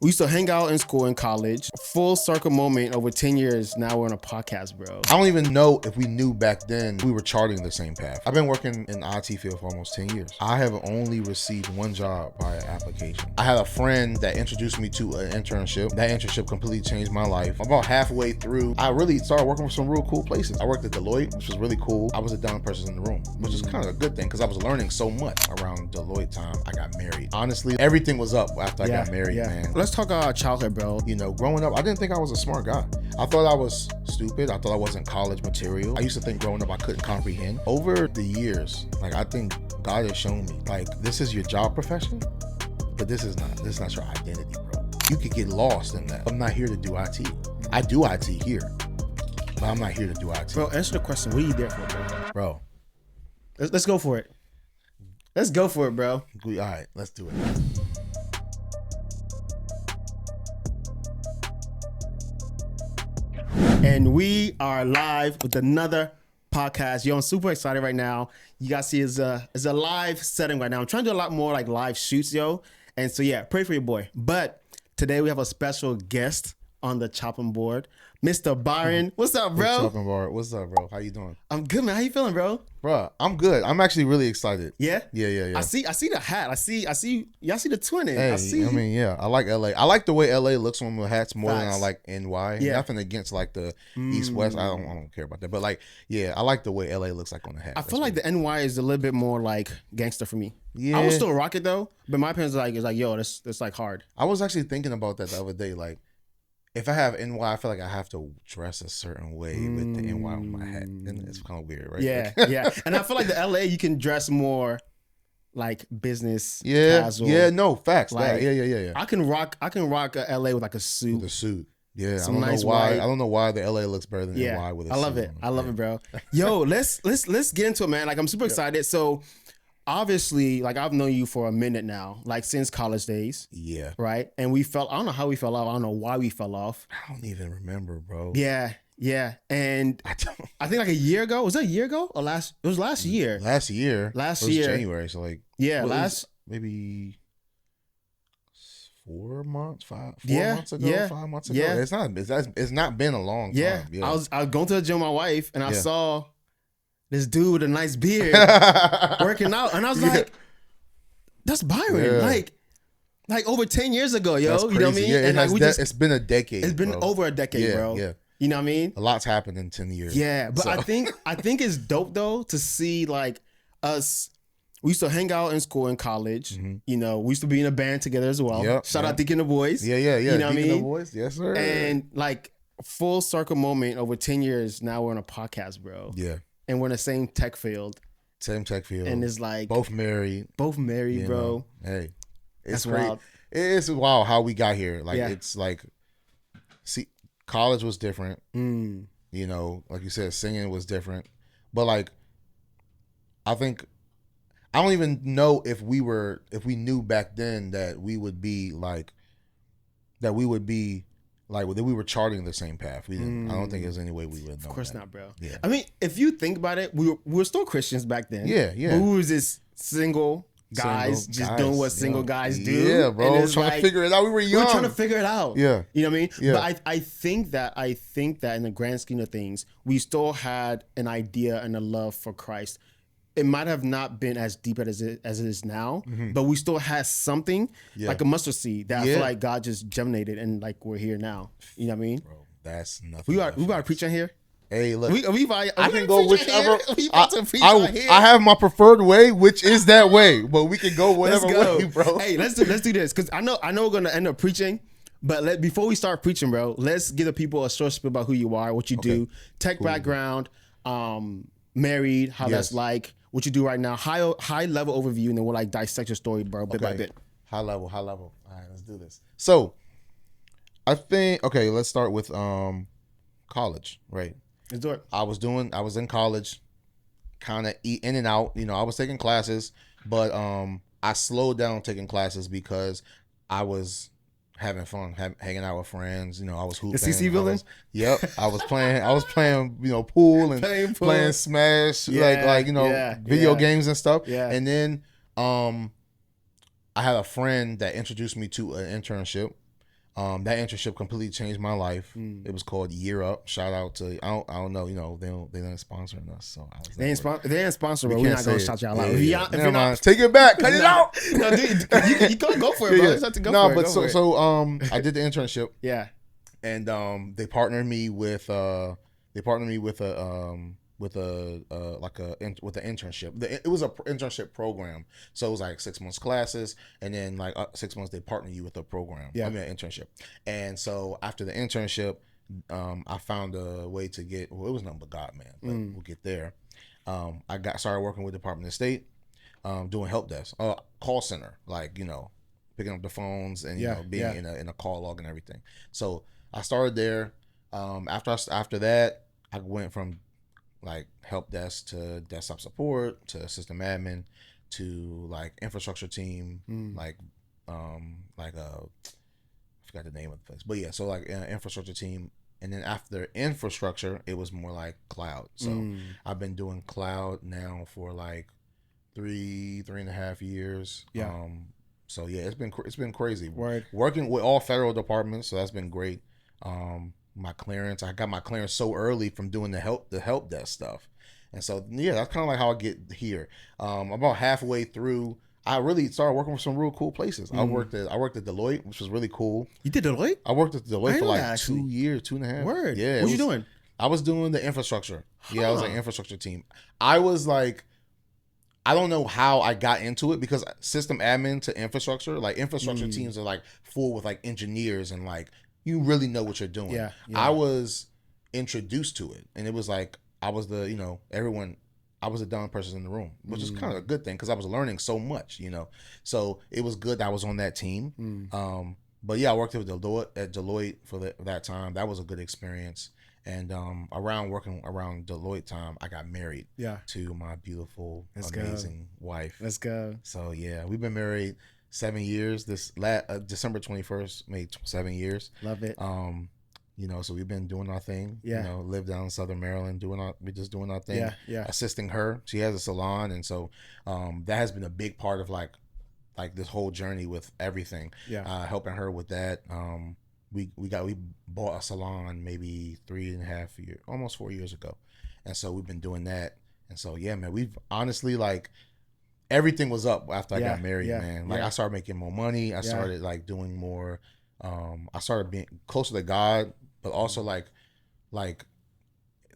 We used to hang out in school and college. Full circle moment over 10 years. Now we're on a podcast, bro. I don't even know if we knew back then we were charting the same path. I've been working in the IT field for almost 10 years. I have only received one job by application. I had a friend that introduced me to an internship. That internship completely changed my life. About halfway through, I really started working with some real cool places. I worked at Deloitte, which was really cool. I was a dumb person in the room, which is kind of a good thing because I was learning so much. Around Deloitte time, I got married. Honestly, everything was up after I got married, man. Let's talk about childhood, bro. You know, growing up, I didn't think I was a smart guy. I thought I was stupid. I thought I wasn't college material. I used to think growing up I couldn't comprehend. Over the years, like, I think God has shown me, like, this is your job profession, but this is not your identity, bro. You could get lost in that. I'm not here to do IT. I do IT here, but I'm not here to do IT. Bro, answer the question. What are you there for, bro? Bro. Let's go for it. Let's go for it, bro. All right, let's do it. And we are live with another podcast. Yo, I'm super excited right now. You guys see it's a live setting right now. I'm trying to do a lot more like live shoots, yo. And so yeah, pray for your boy. But today we have a special guest on the chopping board, Mr. Byron. What's up, bro? Chopping board. What's up, bro? How you doing? I'm good, man. How you feeling, bro? Bro, I'm good. I'm actually really excited. Yeah? Yeah. I see the hat. I see y'all see the twinning. Hey, I mean, yeah, I like LA. I like the way LA looks on the hats more than I like NY. Yeah. Nothing against like the East West. I don't care about that. But like, yeah, I like the way LA looks like on the hat. I feel like the NY is a little bit more like gangster for me. Yeah. I would still rock it though, but my parents is like, yo, that's like hard. I was actually thinking about that the other day. Like, if I have NY, I feel like I have to dress a certain way with the NY on my hat. And it's kind of weird, right? Yeah, yeah. And I feel like the LA, you can dress more like business casual. Yeah, no, facts. Like, Yeah. I can rock a LA with like a suit. With a suit. Yeah, Some I don't nice know why. white. I don't know why the LA looks better than NY with a suit. I love it. on. I love it, bro. Yo, let's get into it, man. Like, I'm super excited. So obviously, like, I've known you for a minute now, like since college days. Yeah. Right? And I don't know how we fell off. I don't know why we fell off. I don't even remember, bro. Yeah. And I think like a year ago. Was that a year ago? Or it was last year. Last year. Last it was year. January. So like. Yeah, maybe 4 months, 5 months ago, yeah, 5 months ago. yeah. It's not been a long time. Yeah. I was going to the gym with my wife and I saw this dude with a nice beard working out. And I was like, that's Byron. Yeah. Like over 10 years ago, yo. That's You know what I crazy. mean? Yeah, And like it's been a decade. It's been bro. over a decade, bro. Yeah. You know what I mean? A lot's happened in 10 years. Yeah. But I think it's dope though to see like us. We used to hang out in school and college. Mm-hmm. You know, we used to be in a band together as well. Yep, Shout out Deacon the Boys. Yeah. You know what I Deacon mean? the Boys. Yes, sir. And like full circle moment over 10 years. Now we're on a podcast, bro. Yeah. And we're in the same tech field. Same tech field. And it's like both married, bro. know. Hey, it's That's great. wild. It's wild how we got here. Like, Yeah. it's like, see, college was different. Mm. You know, like you said, singing was different. But like, I don't even know if we knew back then that we would be that we were charting the same path. We didn't. I don't think there's any way we would have known. Of course that. not, bro. Yeah. I mean, if you think about it, we were still Christians back then. Yeah. But we was just single guys doing what single guys do. Yeah, bro. And it's Trying to figure it out. We were young. We were trying to figure it out. Yeah. You know what I mean? Yeah. But I think that in the grand scheme of things, we still had an idea and a love for Christ. It might have not been as deep as it is now, but we still had something like a mustard seed that I feel like God just germinated and like we're here now. You know what I mean? Bro, that's nothing. We got to preach on here. Hey, look, I can go whichever. I I have my preferred way, which is that way, but we can go whatever way, bro. Hey, let's do this because I know we're gonna end up preaching, but before we start preaching, bro, let's give the people a short spiel about who you are, what you do, tech background, married, how that's like, what you do right now, high level overview, and then we'll like dissect your story, bro, bit by bit. High level. All right, let's do this. So, I think let's start with college, right? Let's do it. I was in college, kind of in and out. You know, I was taking classes, but I slowed down taking classes because I was having fun, hanging out with friends. You know, I was hooping. The CC building? Yep, I was playing, you know, pool and playing Smash, like video games and stuff. Yeah. And then I had a friend that introduced me to an internship. That internship completely changed my life. It was called Year Up. Shout out to I don't know, they didn't sponsoring us, so I was They ain't sponsor, bro. we We're can't not gonna say shout it. y'all out. Yeah, If Never you're mind. not, Take it back. Cut it no, out. no, dude, you go for it, bro. You have to go for it. But Go for it. so I did the internship, Yeah. and they partnered me with an internship. It was an internship program, so it was like 6 months classes, and then like 6 months they partner you with a program. Yeah. I mean an internship. And so after the internship, I found a way to get. Well, it was nothing but God, man. But we'll get there. I started working with Department of State, doing help desk, call center, like picking up the phones and being in a call log and everything. So I started there. After that, I went from like help desk to desktop support to system admin to like infrastructure team, I forgot the name of the place, but yeah, so like infrastructure team. And then after infrastructure, it was more like cloud. So I've been doing cloud now for like three and a half years. Yeah. So yeah, it's been crazy. Word. Working with all federal departments, so that's been great. My clearance, I got my clearance so early from doing the help desk stuff, and so yeah, that's kind of like how I get here. About halfway through, I really started working with some real cool places. I worked at Deloitte, which was really cool. You did Deloitte? I worked at Deloitte for like that, 2 years, 2.5. Word. Yeah. What you doing? I was doing the infrastructure. Yeah, I was an infrastructure team. I was like, I don't know how I got into it because system admin to infrastructure, like infrastructure teams are like full with like engineers and like you really know what you're doing. Yeah. I was introduced to it, and it was like I was the I was the dumb person in the room, which is kind of a good thing because I was learning so much, So it was good that I was on that team. But yeah, I worked with Deloitte for that time. That was a good experience. And working around Deloitte time, I got married to my beautiful, amazing wife. Let's go. So yeah, we've been married 7 years. This December 21st made 7 years. Love it. So we've been doing our thing. Yeah. Live down in Southern Maryland, we're just doing our thing. Yeah. Assisting her. She has a salon, and so that has been a big part of like this whole journey with everything. Yeah. Helping her with that. We bought a salon maybe 3.5 years, almost 4 years ago, and so we've been doing that. And so yeah, man, we've honestly like everything was up after I got married, man. Like I started making more money. I started like doing more. I started being closer to God, but also like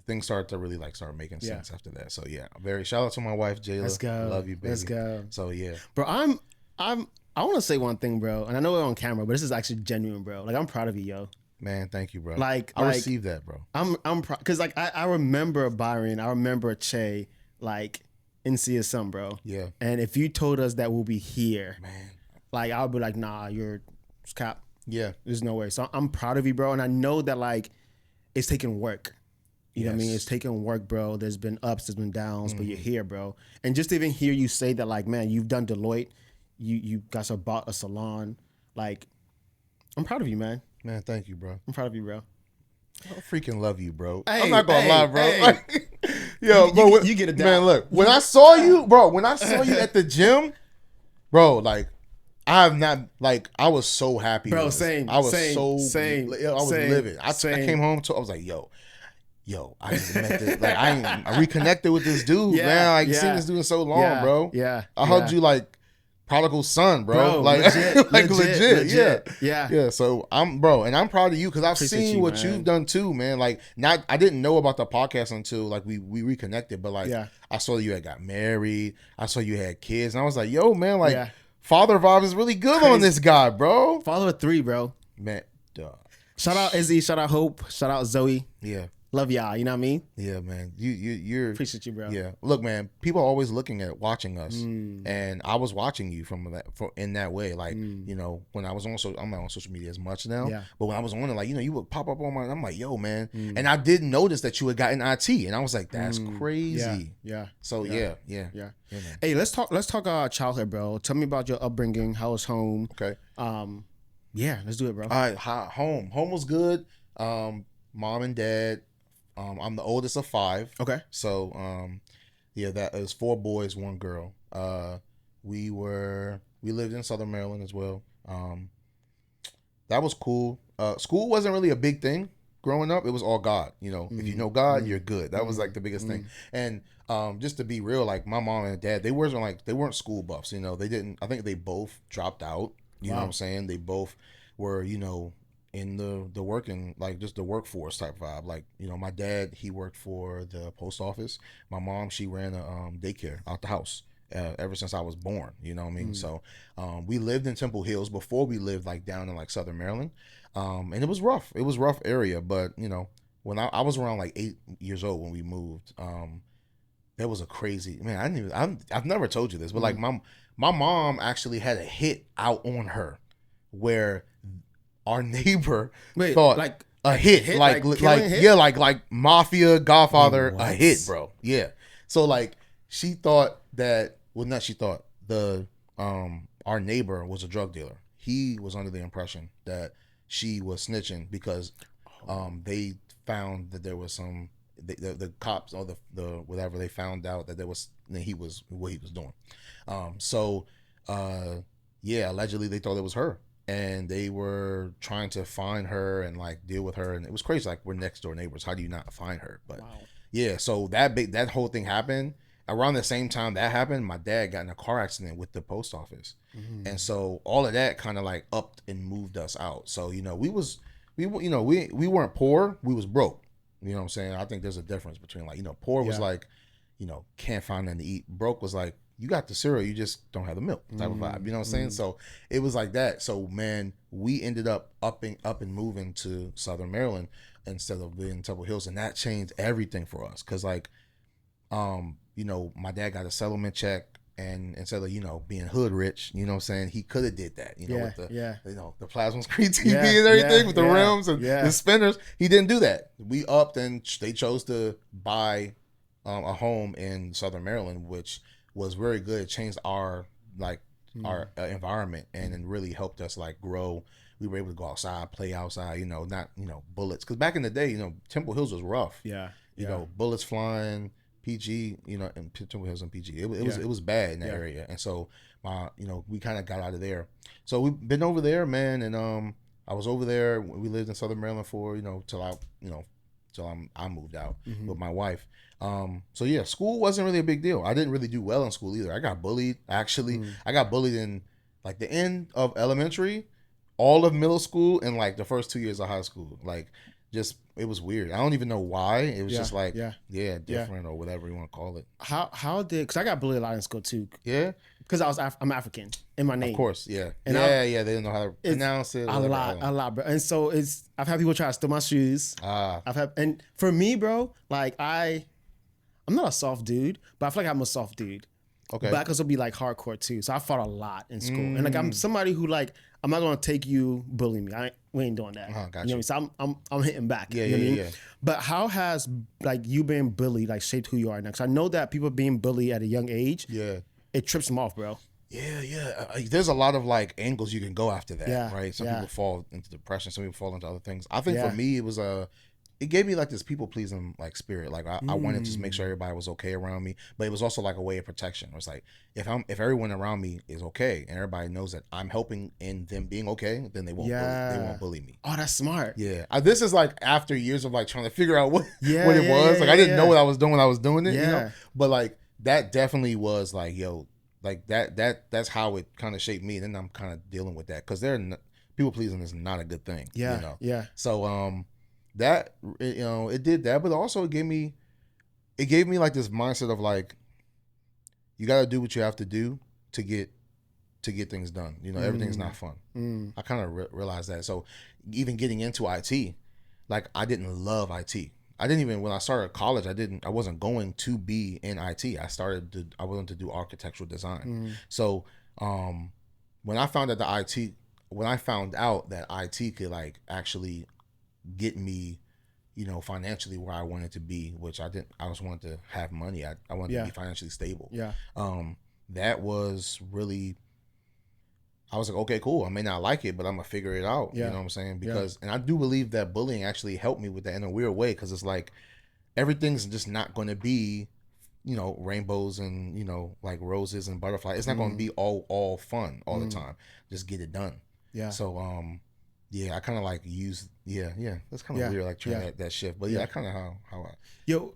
things started to really like start making sense after that. So yeah, shout out to my wife Jayla. Let's go. Love you, baby. Let's go. So yeah, bro. I want to say one thing, bro, and I know we're on camera, but this is actually genuine, bro. Like I'm proud of you, yo. Man, thank you, bro. I received that, bro. I'm proud because like I remember Byron, I remember Che, like in CSM, bro. Yeah. And if you told us that we'll be here, man, like I would be like, nah, you're cap. Yeah. There's no way. So I'm proud of you, bro, and I know that like it's taking work. You know what I mean? It's taking work, bro. There's been ups, there's been downs, but you're here, bro. And just to even hear you say that, like, man, you've done Deloitte, you guys have bought a salon, like, I'm proud of you, man. Man, thank you, bro. I'm proud of you, bro. I freaking love you, bro. Hey, I'm not gonna lie, bro. Hey. Like, yo, bro, you get it down. Man, look, when I saw you at the gym, bro, like, I have not, like, I was so happy. Bro, I was same. I was livid. I came home to, I was like, yo, I just met this, like, I reconnected with this dude, man. Like, seen this dude in so long, bro. Yeah. I hugged you like prodigal son, bro. Like, legit. Yeah. So I'm proud of you because I've seen what you've done too, man. Like, I didn't know about the podcast until like we reconnected, but like I saw you had got married, I saw you had kids, and I was like, yo, man, like father vibe is really good on this guy, bro. Father of 3, bro. Man, duh. Shout out Izzy, shout out Hope, shout out Zoe. Yeah. Love y'all, you know what I mean? Yeah, man. You're appreciate you, bro. Yeah. Look, man, people are always watching us. And I was watching you in that way. Like, when I was I'm not on social media as much now. Yeah. But when I was on it, like, you would pop up on I'm like, yo, man. And I didn't notice that you had gotten IT. And I was like, that's crazy. Yeah. So yeah. Man. Hey, let's talk childhood, bro. Tell me about your upbringing. How was home? Okay. Yeah, let's do it, bro. All right, home. Home was good. Mom and dad. I'm the oldest of 5. Okay. So, that is 4 boys, 1 girl. We lived in Southern Maryland as well. that was cool. School wasn't really a big thing growing up. It was all God. You know, if you know God, you're good. That was like the biggest thing. And just to be real, like my mom and dad, they weren't school buffs. You know, they didn't. I think they both dropped out. You know what I'm saying? They both were, you know, in the working, like just the workforce type vibe. Like, you know, my dad, he worked for the post office. My mom, she ran a daycare out the house. Ever since I was born, you know what I mean? So we lived in Temple Hills before we lived like down in like Southern Maryland. And it was rough. It was rough area, but you know, when I was around like 8 years old when we moved, that was a crazy, man. I've never told you this, but like my mom actually had a hit out on her where our neighbor thought like a hit, like hit? yeah, like Mafia, Godfather, a hit, bro. Yeah. So like she thought that, well, not she thought, the our neighbor was a drug dealer. He was under the impression that she was snitching because they found that there was some the cops or the whatever, they found out that he was what he was doing. Yeah, allegedly they thought it was her, and they were trying to find her and like deal with her, and it was crazy. Like, we're next door neighbors. How do you not find her? But yeah, so that whole thing happened. Around the same time that happened, my dad got in a car accident with the post office. And so all of that kind of like upped and moved us out. So, you know, we weren't poor, we was broke. You know what I'm saying? I think there's a difference between like, you know, poor was like, you know, can't find nothing to eat. Broke was like, you got the cereal, you just don't have the milk type of vibe. You know what I'm saying? So it was like that. So man, we ended up up and moving to Southern Maryland instead of being in Temple Hills, and that changed everything for us. Cause like, you know, my dad got a settlement check, and instead of, you know, being hood rich, you know what I'm saying, he could have did that, you know, with the you know, the plasma screen TV and everything, with the rims and the spinners. He didn't do that. We upped, and they chose to buy a home in Southern Maryland, which was very good. It changed our like our environment, and it really helped us like grow. We were able to go outside, play outside, you know, not, you know, bullets. Because back in the day, you know, Temple Hills was rough. You know, bullets flying, PG, you know, and Temple Hills and PG. It was bad in that area. And so you know, we kind of got out of there. So we've been over there, man, and I was over there. We lived in Southern Maryland for, you know, till I moved out with my wife. So yeah, school wasn't really a big deal. I didn't really do well in school either. I got bullied, actually. I got bullied in like the end of elementary, all of middle school, and like the first 2 years of high school. Like, just, it was weird. I don't even know why. It was just like, different or whatever you want to call it. How did, because I got bullied a lot in school too. Yeah? Because I'm African in my name. Of course, yeah. And they didn't know how to pronounce it. A lot, bro. And so I've had people try to steal my shoes. And for me, bro, like I'm not a soft dude, but I feel like I'm a soft dude. Okay. But I can still be like hardcore too. So I fought a lot in school. And like, I'm somebody who like, I'm not going to take you bullying me. We ain't doing that. Gotcha. You know what I mean? So I'm hitting back. Yeah, you know what I mean? yeah. But how has like you being bullied like shaped who you are now? Because I know that people being bullied at a young age, it trips them off, bro. Yeah. There's a lot of like angles you can go after that, right? Some people fall into depression. Some people fall into other things. I think for me, it gave me like this people pleasing like spirit. Like I wanted to just make sure everybody was okay around me, but it was also like a way of protection. It was like, if everyone around me is okay and everybody knows that I'm helping in them being okay, then they won't bully me. Oh, that's smart. Yeah. This is like after years of like trying to figure out what it was. Like I didn't know what I was doing when I was doing it, you know? But like that definitely was like, yo, like that's how it kind of shaped me. And then I'm kind of dealing with that, because people pleasing is not a good thing. You know? So that, you know, it did that, but also it gave me like this mindset of like, you got to do what you have to do to get things done. You know, everything's not fun. I kind of realized that. So even getting into IT, like I didn't love IT. When I started college, I wasn't going to be in IT. I wanted to do architectural design. So when I found out that IT could like actually get me, you know, financially where I wanted to be, which I didn't. I just wanted to have money. I wanted to be financially stable. That was really, I was like, okay, cool. I may not like it, but I'm gonna figure it out. You know what I'm saying? Because, and I do believe that bullying actually helped me with that in a weird way, because it's like everything's just not going to be, you know, rainbows and, you know, like roses and butterflies. It's not going to be all fun all the time. Just get it done. So Yeah, I kind of like use. Yeah, that's kind of weird, like trying that shift. But yeah, kind of how I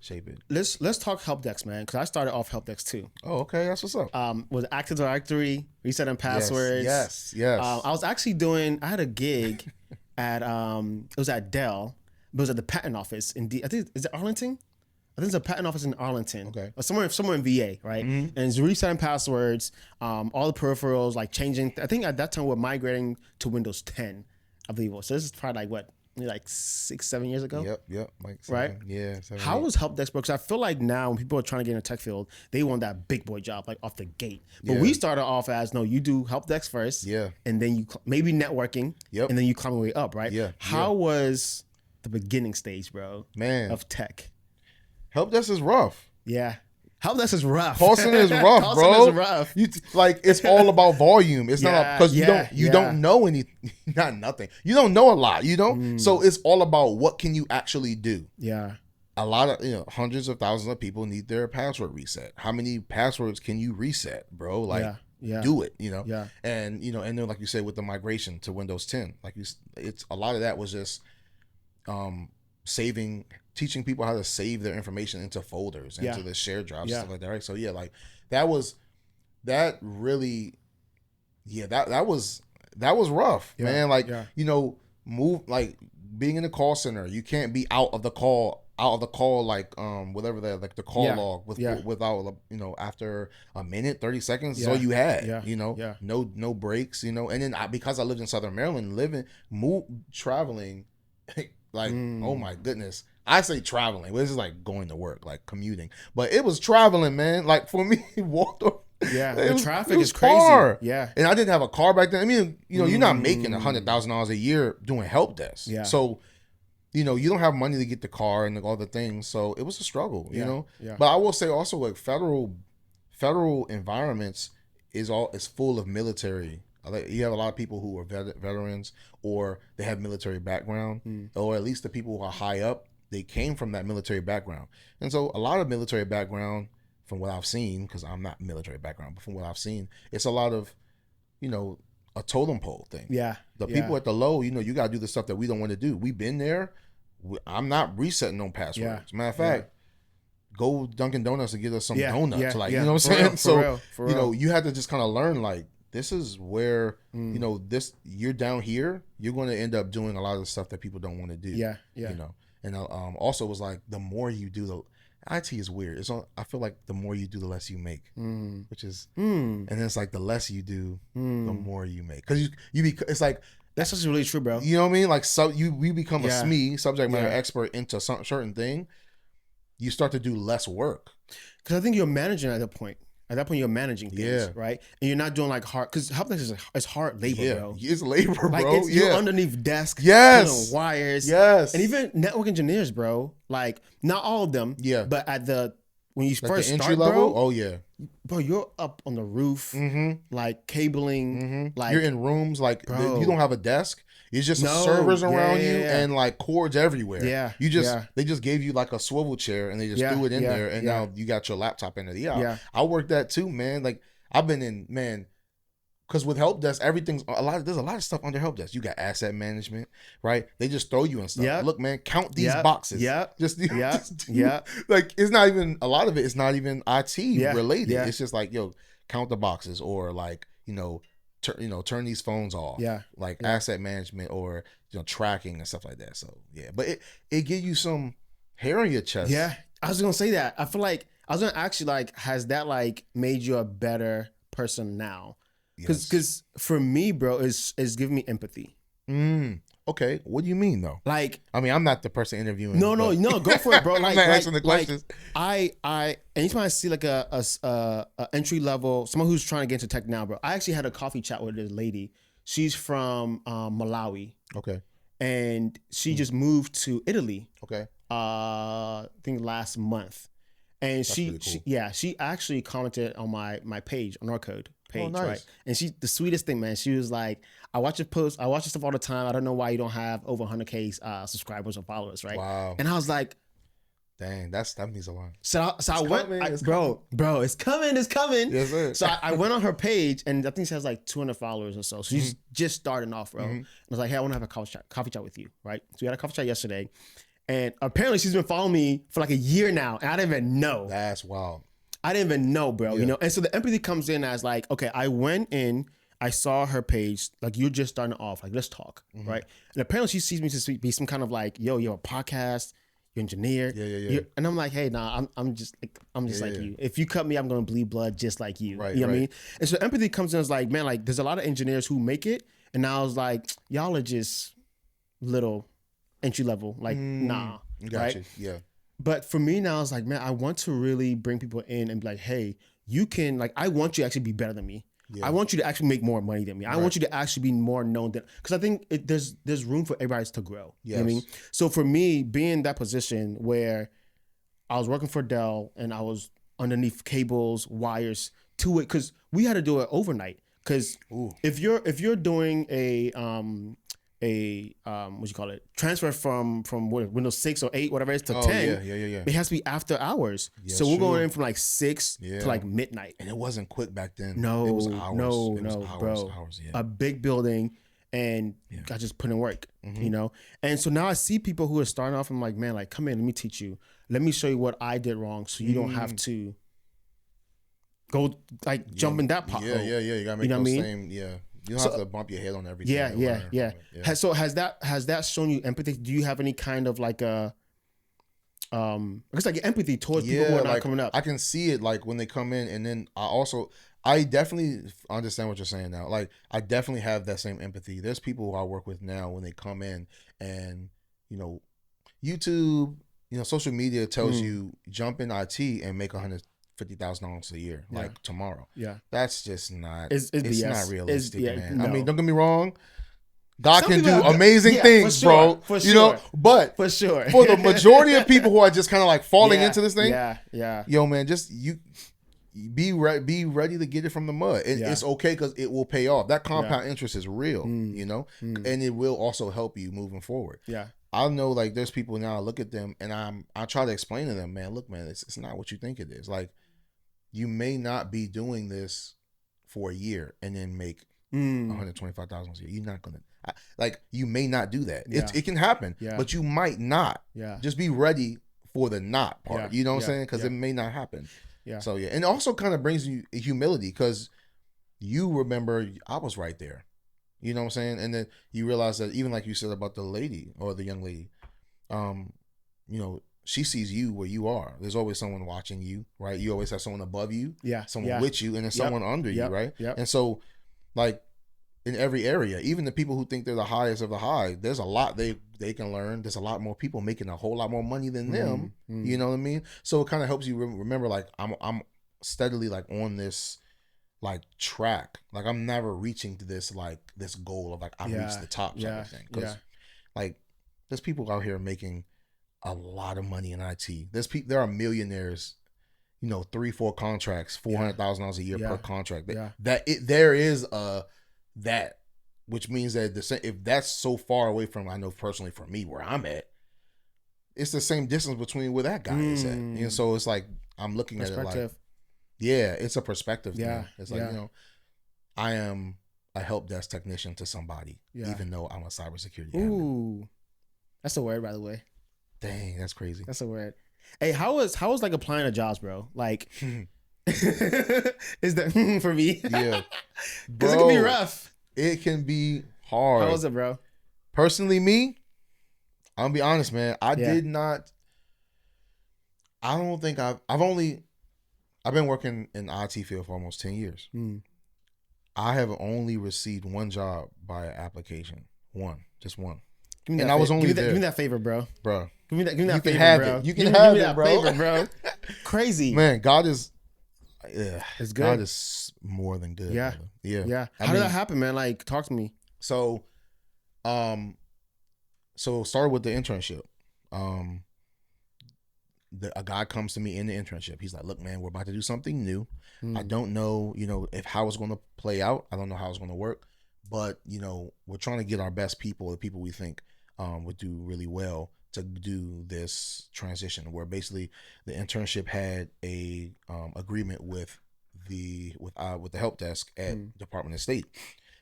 shape it. Let's talk help desk, man, because I started off help desk too. Oh, okay, that's what's up. Was Active Directory, resetting passwords. Yes. I was actually doing. I had a gig at it was at Dell, but it was at the patent office in I think is it Arlington? I think it's a patent office in Arlington. Okay. Or somewhere in VA, right? Mm-hmm. And it's resetting passwords, all the peripherals, like changing. I think at that time we're migrating to Windows 10, I believe it was. So this is probably like what, like 6-7 years ago? Yep. Like 7, right? Yeah. How was help desk, bro? Because I feel like now when people are trying to get in the tech field, they want that big boy job, like off the gate. But we started off as, no, you do help desk first. Yeah. And then you maybe networking. Yep. And then you climb your way up, right? Yeah. How was the beginning stage, bro? Man. Of tech? Help desk is rough. Yeah. Help desk is rough. Call center is rough, bro. Is rough. Like it's all about volume. It's not because you don't know anything. Not nothing. You don't know a lot. You don't. So it's all about what can you actually do. Yeah. A lot of hundreds of thousands of people need their password reset. How many passwords can you reset, bro? Like do it. Yeah. And and then like you said with the migration to Windows 10, like it's a lot of that was just teaching people how to save their information into folders, into the shared drives, stuff like that, right? So like that was rough, man. Like move, like being in the call center, you can't be out of the call like whatever that, like the call log without after a minute 30 seconds is all you had. No breaks, and then because I lived in Southern Maryland, traveling like oh my goodness, I say traveling, but this is like going to work, like commuting. But it was traveling, man. Like for me, walked over. Yeah, the traffic is crazy. Far. Yeah, and I didn't have a car back then. I mean, you're not making $100,000 a year doing help desk. Yeah. So, you don't have money to get the car and all the things. So it was a struggle. Yeah. But I will say also, like federal environments is full of military. You have a lot of people who are veterans, or they have military background, or at least the people who are high up, they came from that military background. And so a lot of military background, from what I've seen, because I'm not military background, but from what I've seen, it's a lot of, a totem pole thing. Yeah. The people at the low, you got to do the stuff that we don't want to do. We've been there. I'm not resetting no passwords. Matter of fact, go Dunkin' Donuts and get us some donuts. You know what I'm saying? So, you had to just kind of learn, like, this is where, you're down here, you're going to end up doing a lot of the stuff that people don't want to do. Yeah. And also was like, the more you do, the IT is weird. I feel like the more you do, the less you make, which is, and then it's like the less you do, the more you make. Because it's like, that's just really true, bro. You know what I mean? Like, so we become a SME, subject matter expert into some certain thing, you start to do less work. Because I think you're managing at that point. At that point, you're managing things, right? And you're not doing like hard, because help desk is hard labor, bro. It's labor, like, bro. You're underneath desks, wires, and even network engineers, bro. Like not all of them, but when you first the start, level, bro, bro, you're up on the roof, like cabling, like you're in rooms, like you don't have a desk. It's just servers around you and like cords everywhere. Yeah. They just gave you like a swivel chair and they just threw it in there, and now you got your laptop in there. I worked that too, man. Like I've been in, man, because with help desk, there's a lot of stuff under help desk. You got asset management, right? They just throw you in stuff. Yep. Look, man, count these boxes. Yeah. Like it's not even, a lot of it is not even IT related. It's just like, count the boxes, or like, turn these phones off. Like asset management, or tracking and stuff like that. So but it gives you some hair on your chest. Yeah, I was gonna say that. I feel like I was gonna ask you, like, has that like made you a better person now? Because for me, bro, it's giving me empathy. Okay, what do you mean though? Like, I mean, I'm not the person interviewing. No, go for it, bro. Like, I'm not asking the questions. I anytime I see like a entry level, someone who's trying to get into tech now, bro. I actually had a coffee chat with this lady. She's from Malawi. Okay. And she just moved to Italy. Okay. I think last month, and that's she actually commented on my page, on our code page, nice. Right? And she, the sweetest thing, man. She was like, I watch your posts, I watch your stuff all the time. I don't know why you don't have over 100K subscribers or followers, right? Wow. And I was like, Dang, that means a lot. So I went, bro, it's coming. Yes, sir. So I went on her page, and I think she has like 200 followers or so. So she's just starting off, bro. I was like, hey, I want to have a coffee chat with you, right? So we had a coffee chat yesterday, and apparently she's been following me for like a year now, and I didn't even know. That's wild. I didn't even know, bro. Yeah. You know, and so the empathy comes in as like, okay, I went in, I saw her page, like you're just starting off, like let's talk, right? And apparently she sees me to be some kind of like, yo, you're a podcast. You're engineer. Yeah. And I'm like, hey, nah, I'm just like you. If you cut me, I'm gonna bleed blood just like you. Right, you know what I right. mean? And so empathy comes in as like, man, like there's a lot of engineers who make it, and now I was like, y'all are just little entry level. Like, nah. Gotcha. Right? Yeah. But for me now, it's like, man, I want to really bring people in and be like, hey, you can, like, I want you to actually be better than me. Yeah. I want you to actually make more money than me. I want you to actually be more known than, because I think there's room for everybody to grow. Yes. You know what I mean? So for me, being in that position where I was working for Dell and I was underneath cables, wires to it, because we had to do it overnight. Because if you're doing a what you call it, transfer from what, Windows 6 or 8, whatever it is, to 10, yeah. it has to be after hours. Yeah, so we're true. going in from like 6 to like midnight. And it wasn't quick back then. No, it was hours. no, It was no, hours, bro. Hours, yeah. A big building, and I just put in work, you know? And so now I see people who are starting off, and I'm like, man, like, come in, let me teach you. Let me show you what I did wrong so you don't have to go, like, jump in that pothole. Yeah. You gotta make know what I mean? same, You don't have to bump your head on everything. Yeah. So has that shown you empathy? Do you have any kind of like a, I guess like empathy towards people who are not coming up? I can see it like when they come in, and then I definitely understand what you're saying now. Like I definitely have that same empathy. There's people who I work with now when they come in, and YouTube, social media tells you jump in IT and make $150,000 a year, like tomorrow. Yeah, that's just not. It's not realistic, man. No. I mean, don't get me wrong. God can do amazing things, bro. For sure. But for sure, for the majority of people who are just kind of like falling into this thing, yo, man, just be ready to get it from the mud. It's okay because it will pay off. That compound interest is real, and it will also help you moving forward. Yeah. I know, like, there's people now, I look at them and I try to explain to them, man, look, man, it's not what you think it is. Like, you may not be doing this for a year and then make $125,000 a year. You're not gonna, you may not do that. It can happen, but you might not. Yeah. Just be ready for the not part. You know what I'm saying? Because it may not happen. Yeah. So yeah, and it also kind of brings you humility because you remember I was right there. You know what I'm saying? And then you realize that even like you said about the lady or the young lady, she sees you where you are. There's always someone watching you, right? You always have someone above you, someone with you, and then someone under you, right? Yep. And so, like, in every area, even the people who think they're the highest of the high, there's a lot they can learn. There's a lot more people making a whole lot more money than them. You know what I mean? So it kind of helps you remember, like, I'm steadily like on this like track. Like I'm never reaching to this goal of like I've reached the top type of thing. Because like there's people out here making a lot of money in IT. There are millionaires, 3-4 contracts, $400,000 a year per contract. There is that, which means that if that's so far away from, I know personally for me where I'm at, it's the same distance between where that guy is at. So it's like I'm looking at it like, it's a perspective thing. It's like, I am a help desk technician to somebody, even though I'm a cybersecurity admin. That's a word, by the way. Dang, that's crazy. That's a word. Hey, how was like applying to jobs, bro? Like, is that for me? Yeah, because it can be rough. It can be hard. How was it, bro? Personally, me, I'm gonna be honest, man. I did not. I don't think I've been working in the IT field for almost 10 years. I have only received one job by application. Just one. And I was only there. Give me that favor, bro. Bro. Give me that favor, bro. You can have it, bro. Favor, bro. Crazy. Man, God is it's good. God is more than good. Yeah. Brother. Yeah. How did that happen, man? Like, talk to me. So started with the internship. A guy comes to me in the internship. He's like, look, man, we're about to do something new. I don't know, how it's going to play out. I don't know how it's going to work, but, we're trying to get our best people, the people we think would do really well to do this transition, where basically the internship had a agreement with the help desk at Department of State,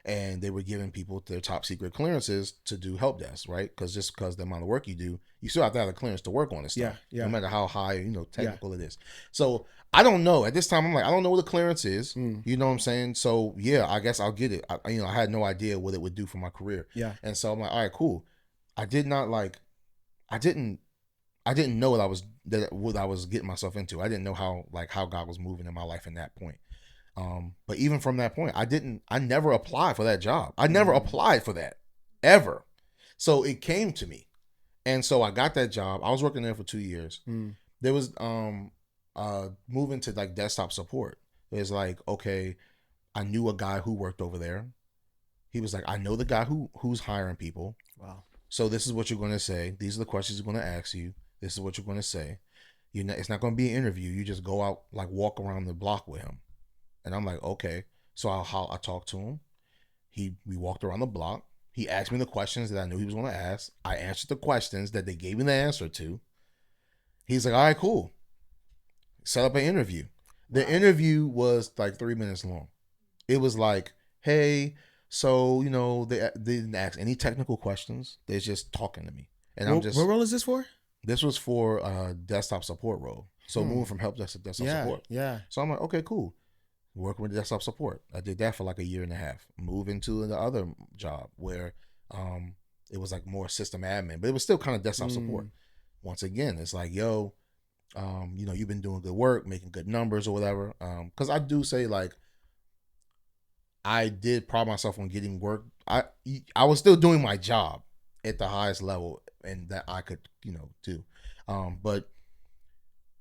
and they were giving people their top secret clearances to do help desk, right? Because the amount of work you do, you still have to have a clearance to work on this stuff, no matter how high technical it is. So I don't know. At this time, I'm like, I don't know what the clearance is. You know what I'm saying? So yeah, I guess I'll get it. I had no idea what it would do for my career. Yeah. And so I'm like, all right, cool. I didn't know what I was getting myself into. I didn't know how God was moving in my life in that point. But even from that point, I never applied for that job. I never applied for that ever. So it came to me. And so I got that job. I was working there for 2 years. There was, moving to like desktop support. It was like, okay, I knew a guy who worked over there. He was like, I know the guy who's hiring people. Wow. So this is what you're going to say. These are the questions he's going to ask you. This is what you're going to say. It's not going to be an interview. You just go out, like walk around the block with him. And I'm like, okay. So I talked to him. We walked around the block. He asked me the questions that I knew he was going to ask. I answered the questions that they gave me the answer to. He's like, all right, cool. Set up an interview. The interview was like 3 minutes long. It was like, hey, so, they didn't ask any technical questions. They're just talking to me. And what role is this for? This was for a desktop support role. So moving from help desk to desktop support. Yeah. So I'm like, okay, cool. Working with desktop support. I did that for like a year and a half. Move into the other job where it was like more system admin, but it was still kind of desktop support. Once again, it's like, yo, you've been doing good work, making good numbers or whatever. Because I do say, like, I did pride myself on getting work. I was still doing my job at the highest level and that I could, do. But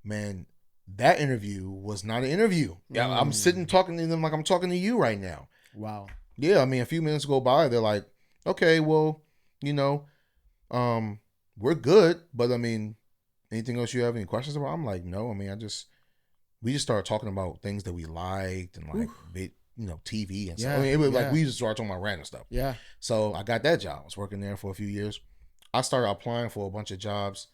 man, that interview was not an interview. Yeah, I'm sitting talking to them like I'm talking to you right now. Wow. Yeah, I mean, a few minutes go by, they're like, okay, well, we're good, but I mean, anything else you have any questions about? I'm like, no. I mean, we just started talking about things that we liked and like, TV and stuff. I mean, it was like we just started talking about random stuff. Yeah. So I got that job. I was working there for a few years. I started applying for a bunch of jobs,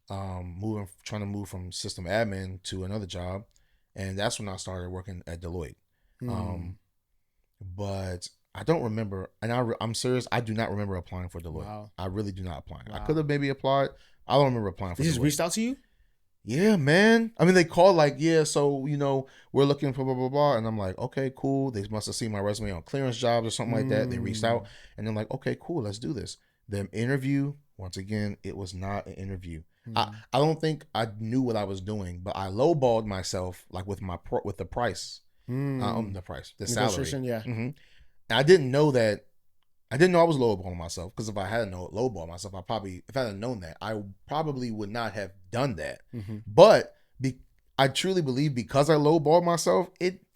trying to move from system admin to another job, and that's when I started working at Deloitte. But I don't remember, and I'm serious. I do not remember applying for Deloitte. Wow. I really do not apply. Wow. I could have maybe applied. I don't remember applying for Deloitte. They just reached out to you? Yeah, man. I mean, they called like, yeah, so, we're looking for blah, blah, blah. And I'm like, okay, cool. They must have seen my resume on clearance jobs or something like that. They reached out and they're like, okay, cool, let's do this. The interview, once again, it was not an interview. I don't think I knew what I was doing, but I lowballed myself like with the price. The salary. Yeah. And I didn't know that. I didn't know I was lowballing myself, because if I hadn't lowballed myself, if I had known that, I probably would not have done that. But I truly believe because I lowballed myself,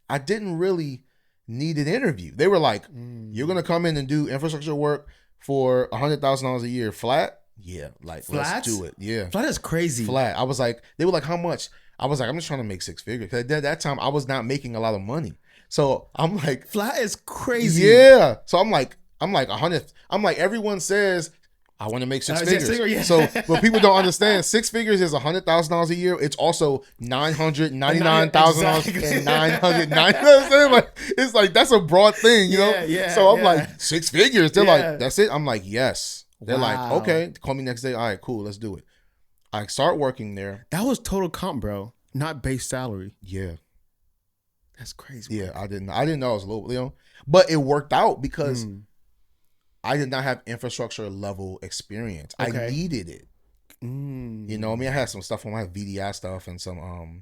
I didn't really need an interview. They were like, you're going to come in and do infrastructure work for $100,000 a year flat? Yeah, like, let's do it. Yeah. Flat is crazy. Flat. I was like, they were like, how much? I was like, I'm just trying to make six figures. Because at that time, I was not making a lot of money. So I'm like, flat is crazy. Yeah. So I'm like 100. I'm like, everyone says, I want to make six figures. So, but people don't understand, 6 figures is $100,000 a year. It's also $999,000 and 990. Like, it's like, that's a broad thing, Yeah. So I'm like, 6 figures. They're like, that's it. I'm like, yes. They're like, okay, call me next day. All right, cool, let's do it. I start working there. That was total comp, bro, not base salary. Yeah. That's crazy. Yeah, I didn't know I was low, but it worked out because I did not have infrastructure level experience. Okay. I needed it. I mean, I had some stuff on my VDI stuff and some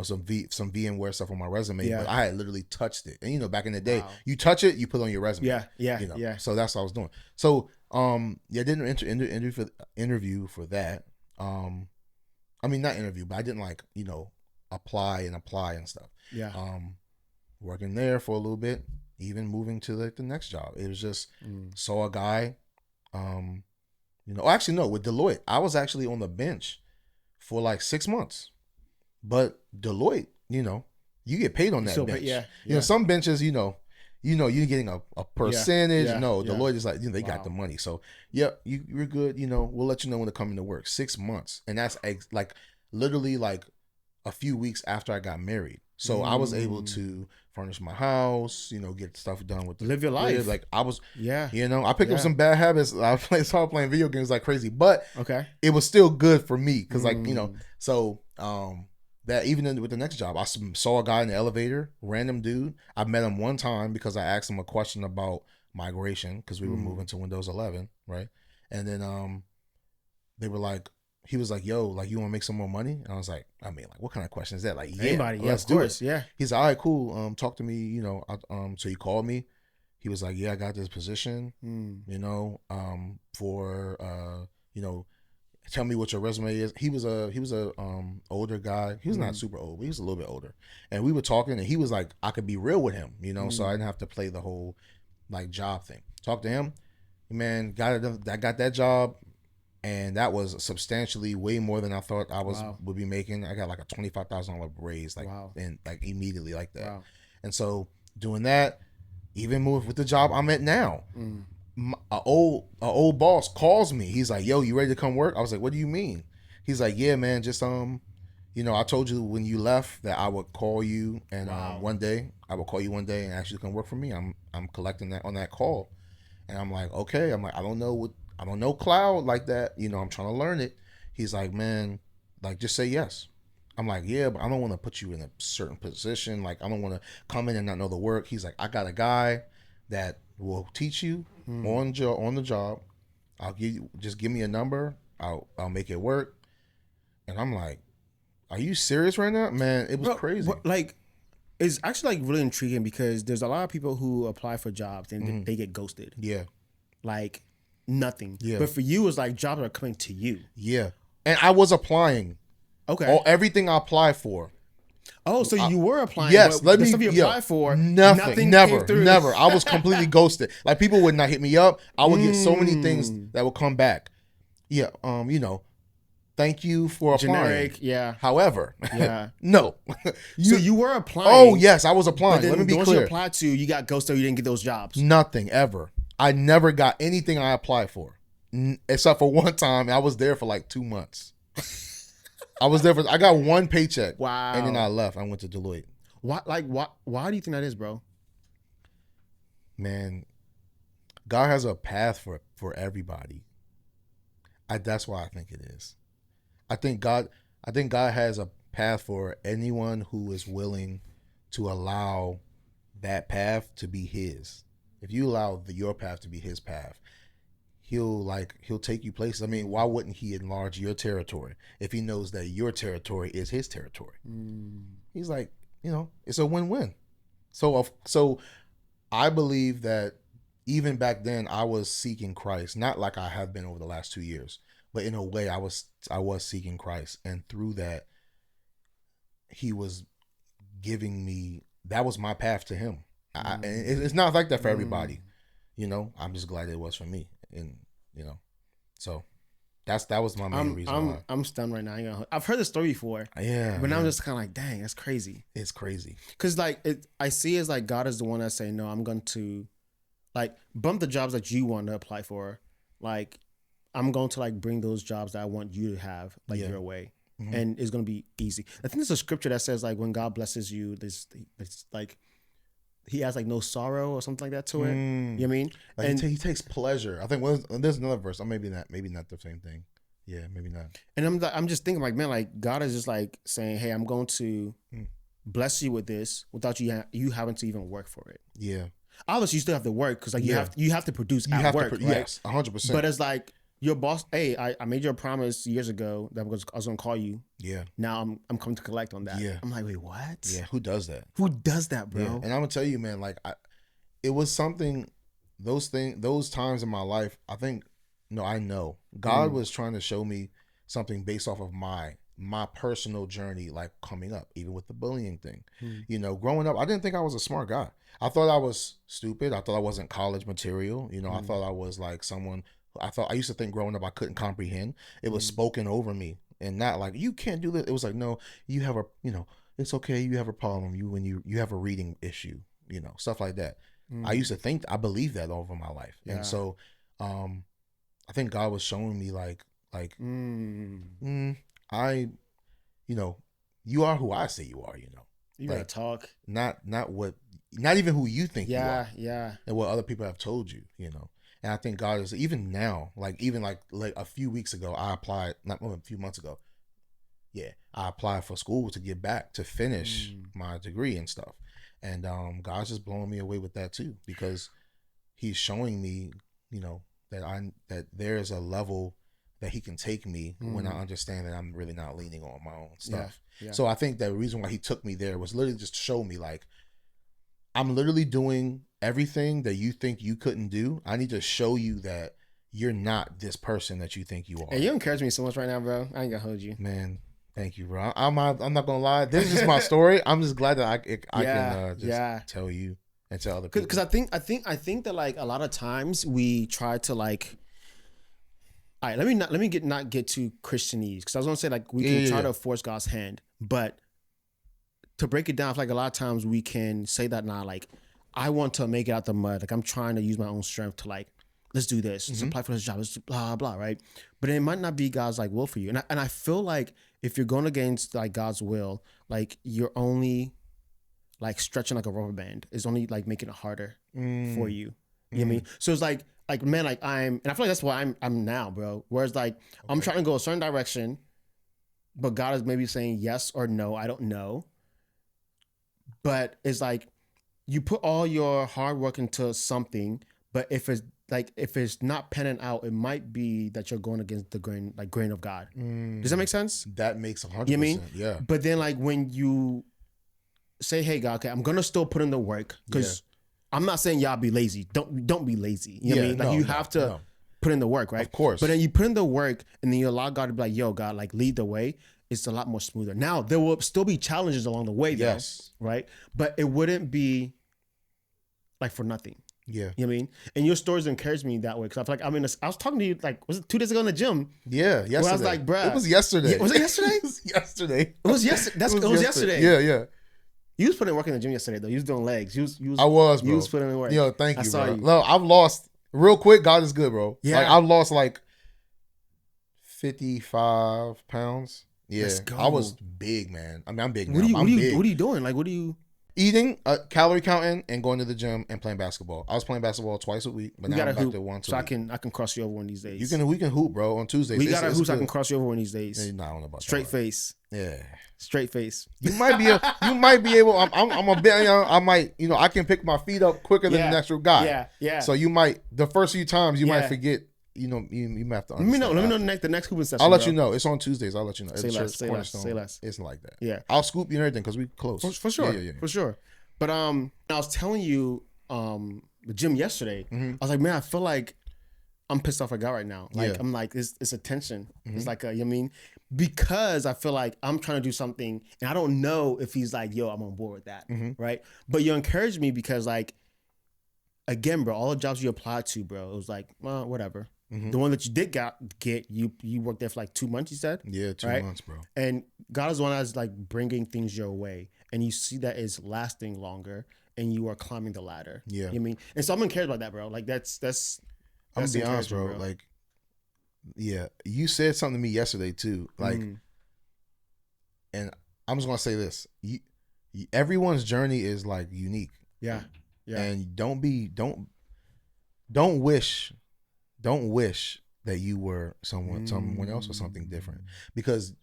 some VMware stuff on my resume, but I had literally touched it. And back in the day, you touch it, you put it on your resume. Yeah. So that's what I was doing. So I didn't interview for that. I mean, not interview, but I didn't apply and stuff. Yeah. Working there for a little bit, even moving to the next job. It was just saw a guy, actually no, with Deloitte, I was actually on the bench for like 6 months. But Deloitte, you get paid on that bench. Some benches, you're getting a percentage. Yeah. No, the Yeah. lawyer just like, they got the money. So yeah, you're good. We'll let you know when to come into work. 6 months, and that's like literally like a few weeks after I got married. So I was able to furnish my house, get stuff done with live your life. Like I was, Yeah. I picked up some bad habits. I started playing video games like crazy, but Okay. it was still good for me because so that even with the next job, I saw a guy in the elevator, random dude. I met him one time because I asked him a question about migration because we were moving to Windows 11, right? And then they were like, he was like, yo, like, you want to make some more money? And I was like, what kind of question is that? Like, yeah, anybody, let's do it. Yeah. He's like, all right, cool. Talk to me, so he called me. He was like, yeah, I got this position, for, tell me what your resume is. He was a older guy. He was not super old, but he was a little bit older. And we were talking, and he was like, I could be real with him, so I didn't have to play the whole like job thing. Talk to him, man. Got that job. And that was substantially way more than I thought I would be making. I got like a $25,000 raise, and like immediately like that. Wow. And so doing that, even more with the job I'm at now, a old boss calls me. He's like, "Yo, you ready to come work?" I was like, "What do you mean?" He's like, "Yeah, man, just I told you when you left that I would call you, and one day I will call you one day and ask you to come work for me. I'm collecting that on that call." And I'm like, "Okay." I'm like, I don't know cloud like that. I'm trying to learn it. He's like, man, like, just say yes. I'm like, yeah, but I don't want to put you in a certain position. Like, I don't want to come in and not know the work. He's like, I got a guy that will teach you on the job. Just give me a number. I'll make it work. And I'm like, are you serious right now? Man, it was crazy. Like, it's actually like really intriguing because there's a lot of people who apply for jobs and they get ghosted. Yeah. Like, nothing. Yeah. But for you, it's like jobs are coming to you. Yeah. And I was applying. Okay. Everything I applied for. Oh, so you were applying. Yes. But the stuff you applied for, nothing never. I was completely ghosted. Like, people would not hit me up. I would get so many things that would come back. Yeah. Thank you for applying. Generic. Yeah. However. Yeah. No. So you were applying. Oh, yes. I was applying. But then let me be once clear. you applied to, you got ghosted. You didn't get those jobs. Nothing ever. I never got anything I applied for, except for one time. I was there for like 2 months. I got one paycheck. Wow. And then I left. I went to Deloitte. Why do you think that is, bro? Man, God has a path for everybody. That's why I think it is. I think God has a path for anyone who is willing to allow that path to be his. If you allow your path to be his path, he'll take you places. I mean, why wouldn't he enlarge your territory if he knows that your territory is his territory? He's like, it's a win-win. So I believe that even back then I was seeking Christ, not like I have been over the last 2 years, but in a way I was seeking Christ, and through that he was giving me, that was my path to him. And it's not like that for everybody, I'm just glad it was for me, and so that was my main reason why. I'm stunned right now. I've heard the story before, but now I'm just kind of like, dang, that's crazy. It's crazy because like I see it's like God is the one that's saying, no, I'm going to like bump the jobs that you want to apply for. Like, I'm going to like bring those jobs that I want you to have like your way. And it's going to be easy. I think there's a scripture that says like when God blesses you, it's like he has like no sorrow or something like that to it. You know what I mean? Like, and he takes pleasure. I think there's another verse. Or maybe not the same thing. Yeah, maybe not. And I'm just thinking like, man, like God is just like saying, hey, I'm going to bless you with this without you having to even work for it. Yeah. Obviously, you still have to work because like you have to produce at work. Right? Yes, 100%. But it's like your boss. Hey, I made you a promise years ago that I was going to call you. Yeah. Now I'm coming to collect on that. Yeah. I'm like, wait, what? Yeah. Who does that? Who does that, bro? Yeah. And I'm gonna tell you, man. Like, it was something. Those times in my life. I know God was trying to show me something based off of my personal journey, like coming up, even with the bullying thing. Growing up, I didn't think I was a smart guy. I thought I was stupid. I thought I wasn't college material. I thought I was like someone. I used to think growing up I couldn't comprehend. It was spoken over me, and not like, you can't do this. It was like, no, you have a, it's okay. You have a problem. You have a reading issue. Stuff like that. I used to think, I believed that over my life. Yeah. And so I think God was showing me I, you know, you are who I say you are, you know. You like, gotta talk. Not even who you think you are. Yeah. And what other people have told you, you know. And I think God is, even now, like a few weeks ago, I applied, not a few months ago. Yeah, I applied for school to get back to finish my degree and stuff. And God's just blowing me away with that too, because he's showing me, you know, that there's a level that he can take me when I understand that I'm really not leaning on my own stuff. Yeah. So I think the reason why he took me there was literally just to show me, like, I'm literally doing everything that you think you couldn't do. I need to show you that you're not this person that you think you are. Hey, you encourage me so much right now, bro. I ain't gonna hold you. Man, thank you, bro. I'm not gonna lie. This is just my story. I'm just glad that I can just tell you and tell other people. Because I think that, like, a lot of times we try to, like, all right, let me not get too Christianese, because I was gonna say, like, we can try to force God's hand, but to break it down, I feel like a lot of times we can say that now, like, I want to make it out the mud, like, I'm trying to use my own strength to, like, let's do this, let's apply for this job, let's blah blah, right? But it might not be God's, like, will for you, and I feel like if you're going against, like, God's will, like, you're only, like, stretching like a rubber band. It's only, like, making it harder for you. You know what I mean? So it's like man, like, and I feel like that's why I'm now, bro. Whereas, like, I'm trying to go a certain direction, but God is maybe saying yes or no. I don't know. But it's like you put all your hard work into something, but if it's not panning out, it might be that you're going against the grain of God. Does that make sense? That makes 100%. You know what I mean? Yeah. But then, like, when you say, hey, God, okay, I'm gonna still put in the work, because I'm not saying y'all be lazy. Don't be lazy. You know what I mean? Like, you have to put in the work, right? Of course. But then you put in the work, and then you allow God to be like, yo, God, like, lead the way. It's a lot more smoother. Now, there will still be challenges along the way, though, right? But it wouldn't be, like, for nothing. Yeah. You know what I mean? And your stories encourage me that way, because I feel like, I was talking to you, like, was it 2 days ago in the gym? Yeah, yesterday. Where I was like, bruh. It was yesterday. Yeah, was it yesterday? It was yesterday. It was yesterday. It was yesterday. Yeah. You was putting in work in the gym yesterday, though. You was doing legs. I was, bro. You was putting in work. Yo, thank you, I saw bro. you. No, I've lost, real quick, God is good, bro. Yeah. Like, I've lost, like, 55 pounds. Yeah. Let's go. I was big, man. I mean, I'm big now. What I'm big. are you doing? Like, what do you... Eating, calorie counting, and going to the gym and playing basketball. I was playing basketball twice a week, but now I'm back to once a week. So I can cross you over one of these days. We can hoop, bro, on Tuesdays. We got to hoop so I can cross you over one of these days. Nah, I don't know about Straight that. face. Yeah. Straight face. You might be able. I'm a bit. I might. I can pick my feet up quicker than the natural guy. Yeah. So you might, the first few times you might forget. You might have to. Let me know the next hooping session. I'll let you know. It's on Tuesdays. I'll let you know. Say less. It's like that. Yeah. I'll scoop you and everything because we close. For sure. Yeah. For sure. But I was telling you the gym yesterday. I was like, man, I feel like I'm pissed off at God right now. Like, I'm like, it's a tension. It's like, you know what I mean? Because I feel like I'm trying to do something and I don't know if he's like, yo, I'm on board with that. Right. But you encouraged me because, like, again, bro, all the jobs you applied to, bro, it was like, well, whatever. The one that you did get, you worked there for like 2 months, you said? Yeah, 2 months, bro. And God is the one that's, like, bringing things your way. And you see that it's lasting longer and you are climbing the ladder. Yeah. You know what I mean? And so I'm encouraged by that, bro. Like, that's I'm gonna be honest, bro. Like, yeah, you said something to me yesterday too. Like, and I'm just gonna say this: everyone's journey is, like, unique. Yeah. And don't wish that you were someone else or something different, because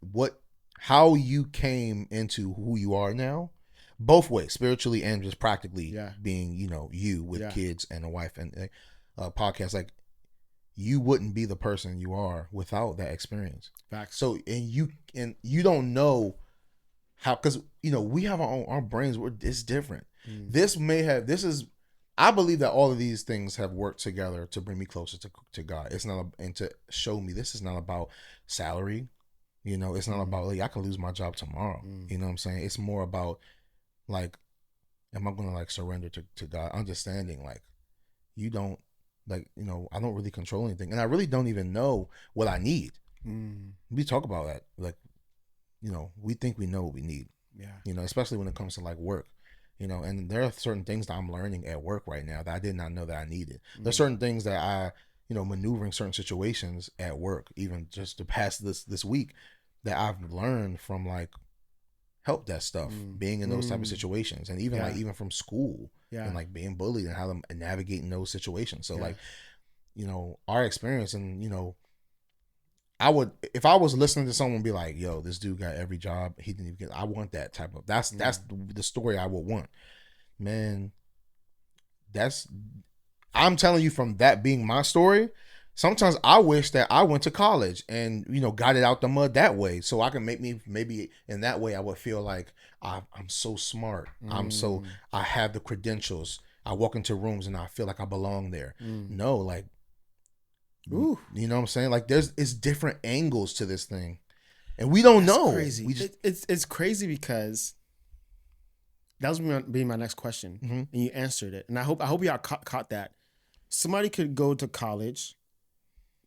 how you came into who you are now, both ways, spiritually and just practically, being, you with kids and a wife and a podcast, like, you wouldn't be the person you are without that experience. Facts. So, and you don't know how, because, we have our brains, it's different. I believe that all of these things have worked together to bring me closer to God. It's not, and to show me this is not about salary. It's not about, like, I can lose my job tomorrow. You know what I'm saying? It's more about, like, am I going to, like, surrender to God? Understanding, like, you don't, like, I don't really control anything. And I really don't even know what I need. We talk about that. Like, we think we know what we need. Yeah. Especially when it comes to, like, work. You know, and there are certain things that I'm learning at work right now that I did not know that I needed. There's certain things that I, you know, maneuvering certain situations at work, even just to pass this week, that I've learned from like help desk stuff, being in those type of situations, and even like even from school, and like being bullied and how to navigate in those situations. So like, you know, our experience, and you know, I would, if I was listening to someone be like, yo, this dude got every job he didn't even get, I want that type of, that's the story I would want, man. I'm telling you, from that being my story, sometimes I wish that I went to college and, you know, got it out the mud that way, so I can maybe in that way I would feel like I'm so smart. I have the credentials. I walk into rooms and I feel like I belong there. No, like, ooh, you know what I'm saying? Like it's different angles to this thing, and we don't know. Crazy. It's crazy because that was being my next question, and you answered it, and I hope y'all caught that. Somebody could go to college,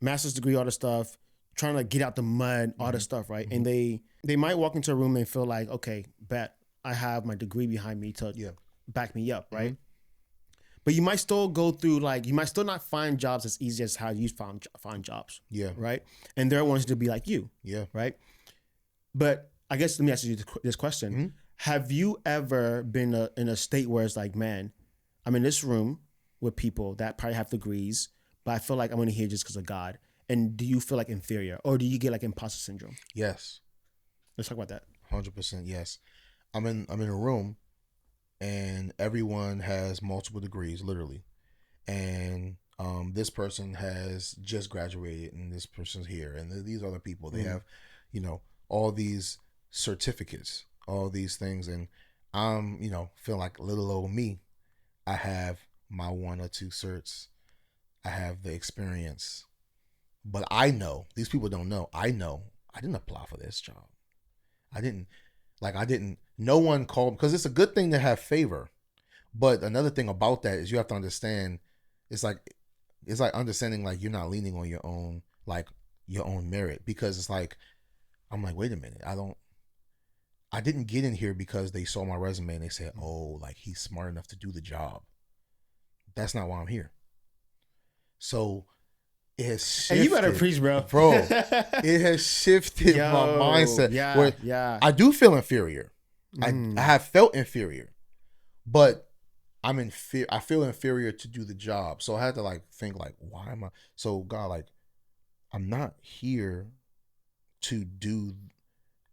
master's degree, all the stuff, trying to get out the mud, all the stuff, right? And they might walk into a room and feel like, okay, bet I have my degree behind me to back me up, right? But you might still go through, like, you might still not find jobs as easy as how you find jobs. Yeah. Right? And they're wanting to be like you. Yeah. Right? But I guess let me ask you this question. Have you ever been in a state where it's like, man, I'm in this room with people that probably have degrees, but I feel like I'm only here just because of God. And do you feel like inferior? Or do you get like imposter syndrome? Yes. Let's talk about that. 100% yes. I'm in a room, and everyone has multiple degrees, literally. And this person has just graduated, and this person's here, and these other people, they have, you know, all these certificates, all these things, and I'm, you know, feel like little old me. I have my 1 or 2 certs. I have the experience. But I know, these people don't know, I know I didn't apply for this job. No one called, because it's a good thing to have favor. But another thing about that is you have to understand, it's like understanding like you're not leaning on your own merit, because it's like, I'm like, wait a minute, I didn't get in here because they saw my resume and they said, oh, like he's smart enough to do the job. That's not why I'm here. So it has shifted. And you better preach, bro. It has shifted my mindset. Yeah. I do feel inferior. I have felt inferior, but I feel inferior to do the job. So I had to like think like, why am I? So God, like, I'm not here to do.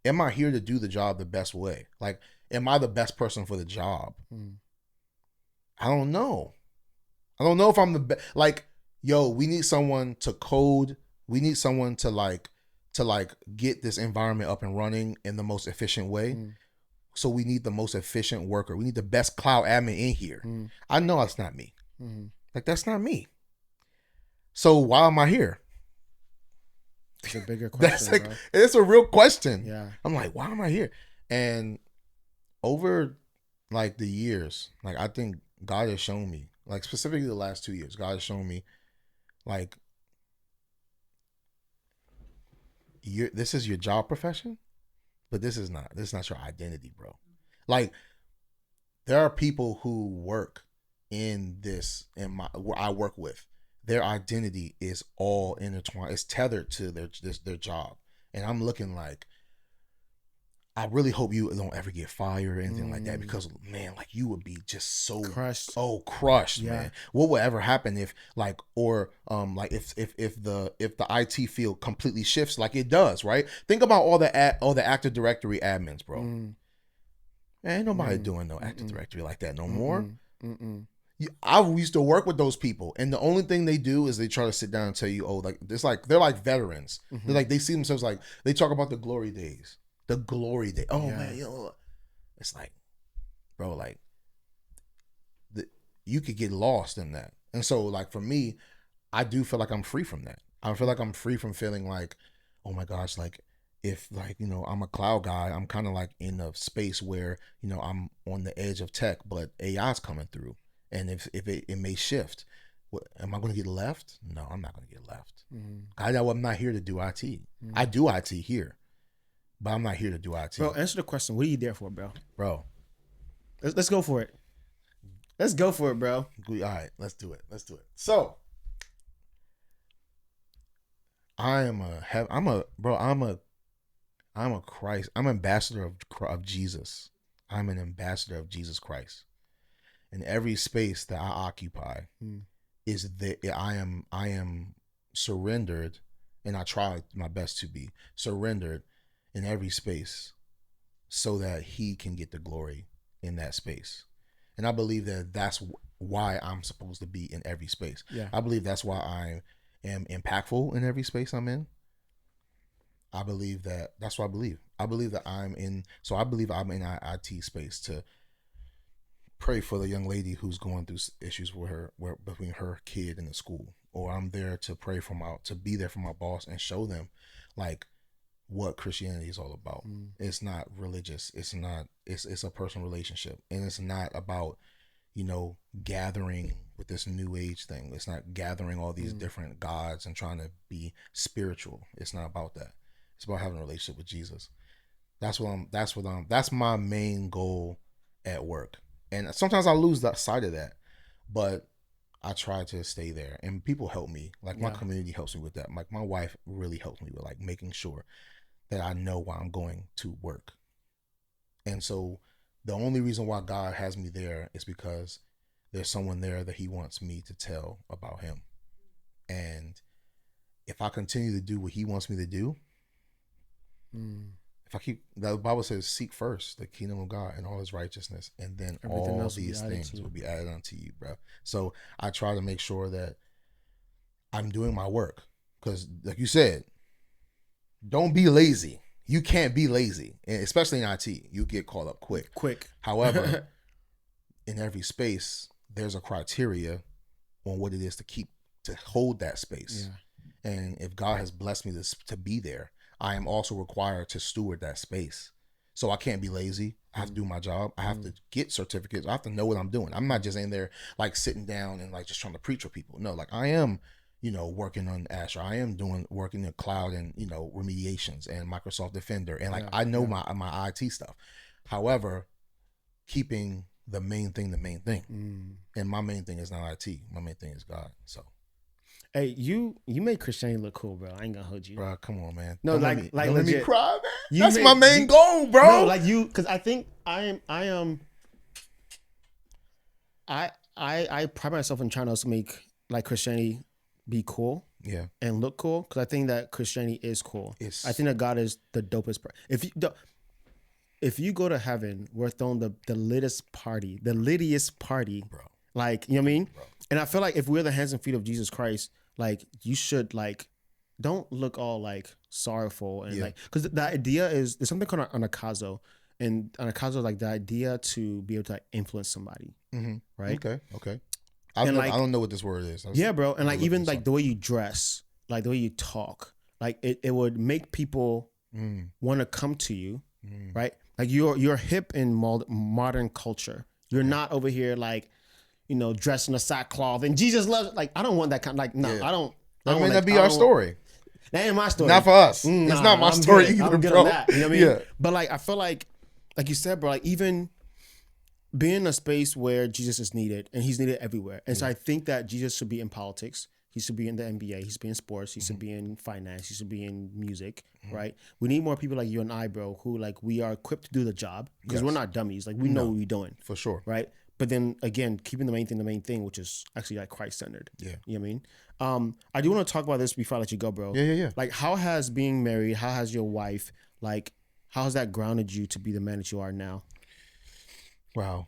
Am I here to do the job the best way? Like, am I the best person for the job? I don't know. I don't know if I'm the best. Like, yo, we need someone to code. We need someone to get this environment up and running in the most efficient way. So we need the most efficient worker. We need the best cloud admin in here. I know that's not me. Like, that's not me. So why am I here? It's a bigger question. It's a real question. Yeah. I'm like, why am I here? And over like the years, like I think God has shown me, like specifically the last 2 years, God has shown me like, this is your job profession, but this is not your identity, bro. Like, there are people who work where I work with, their identity is all intertwined. It's tethered to their job. And I'm looking like, I really hope you don't ever get fired or anything like that, because man, like, you would be just so crushed. Crushed, man. What would ever happen if like if the IT field completely shifts like it does, right? Think about all the Active Directory admins, bro. Man, ain't nobody doing no Active Directory like that no more. I used to work with those people, and the only thing they do is they try to sit down and tell you, oh, like this, like they're like veterans. They're like, they see themselves like, they talk about the glory days. The glory day. Oh man, it's like, bro, like you could get lost in that. And so like for me, I do feel like I'm free from that. I feel like I'm free from feeling like, oh my gosh, like if like, you know, I'm a cloud guy, I'm kind of like in a space where, you know, I'm on the edge of tech, but AI's coming through. And if it may shift, am I going to get left? No, I'm not going to get left. I know I'm not here to do IT. I do IT here, but I'm not here to do IT. Bro, answer the question. What are you there for, bro? Bro, Let's go for it. Let's go for it, bro. All right, let's do it. So, I'm ambassador of Jesus. I'm an ambassador of Jesus Christ. In every space that I occupy is that I am surrendered, and I try my best to be surrendered in every space so that he can get the glory in that space. And I believe that that's why I'm supposed to be in every space. Yeah. I believe that's why I am impactful in every space I'm in. I believe that that's what I believe. I believe that I'm in IT space to pray for the young lady who's going through issues with between her kid and the school. Or I'm there to to be there for my boss and show them like what Christianity is all about. It's not religious. It's a personal relationship. And it's not about, gathering with this new age thing. It's not gathering all these different gods and trying to be spiritual. It's not about that. It's about having a relationship with Jesus. That's my main goal at work. And sometimes I lose that side of that, but I try to stay there, and people help me. Like my community helps me with that. Like my wife really helps me with like making sure that I know why I'm going to work. And so the only reason why God has me there is because there's someone there that he wants me to tell about him. And if I continue to do what he wants me to do, if I keep, the Bible says, seek first the kingdom of God and all his righteousness, and then everything all these things will be added unto you, bro. So I try to make sure that I'm doing my work, because like you said, don't be lazy. You can't be lazy, and especially in IT. You get caught up quick. However, in every space, there's a criteria on what it is to hold that space. Yeah. And if God has blessed me to be there, I am also required to steward that space. So I can't be lazy. I have to do my job. I have to get certificates. I have to know what I'm doing. I'm not just in there like sitting down and like just trying to preach for people. No, like I am, working on Azure. I am working in cloud and, remediations and Microsoft Defender. And like, I know my IT stuff. However, keeping the main thing. And my main thing is not IT. My main thing is God. So. Hey, you made Christianity look cool, bro. I ain't gonna hold you. Bro, come on, man. No, don't let me cry, man. That's my main goal, bro. No, like you, because I think I pride myself in trying to also make like Christianity be cool, and look cool, because I think that Christianity is cool. I think that God is the dopest. If you go to heaven, we're throwing the littiest party, bro. Like, you know what I mean? Bro. And I feel like if we're the hands and feet of Jesus Christ, like you should like, don't look all like sorrowful and like, because the idea is there's something called anakazo, and anakazo is like the idea to be able to like influence somebody, right? Okay. I don't know what this word is. Bro, and like even like the way you dress, like the way you talk, like it would make people want to come to you, right? Like you're hip in modern culture. You're not over here like, dressed in a sackcloth and Jesus loves it. Like, I don't want that kind. Like, no, I don't. That may not be our story. That ain't my story. Not for us. It's not my story either, I'm good bro. on that. You know what I mean? Yeah. But like, I feel like you said, bro, like even being in a space where Jesus is needed, and he's needed everywhere. And so I think that Jesus should be in politics. He should be in the NBA. He should be in sports. He should be in finance. He should be in music, right? We need more people like you and I, bro, who like we are equipped to do the job, because we're not dummies. Like we know what we're doing. For sure. Right? But then again, keeping the main thing, which is actually like Christ-centered. Yeah. You know what I mean? I do want to talk about this before I let you go, bro. Yeah. Like, how has being married, how has your wife, like, how has that grounded you to be the man that you are now? Wow.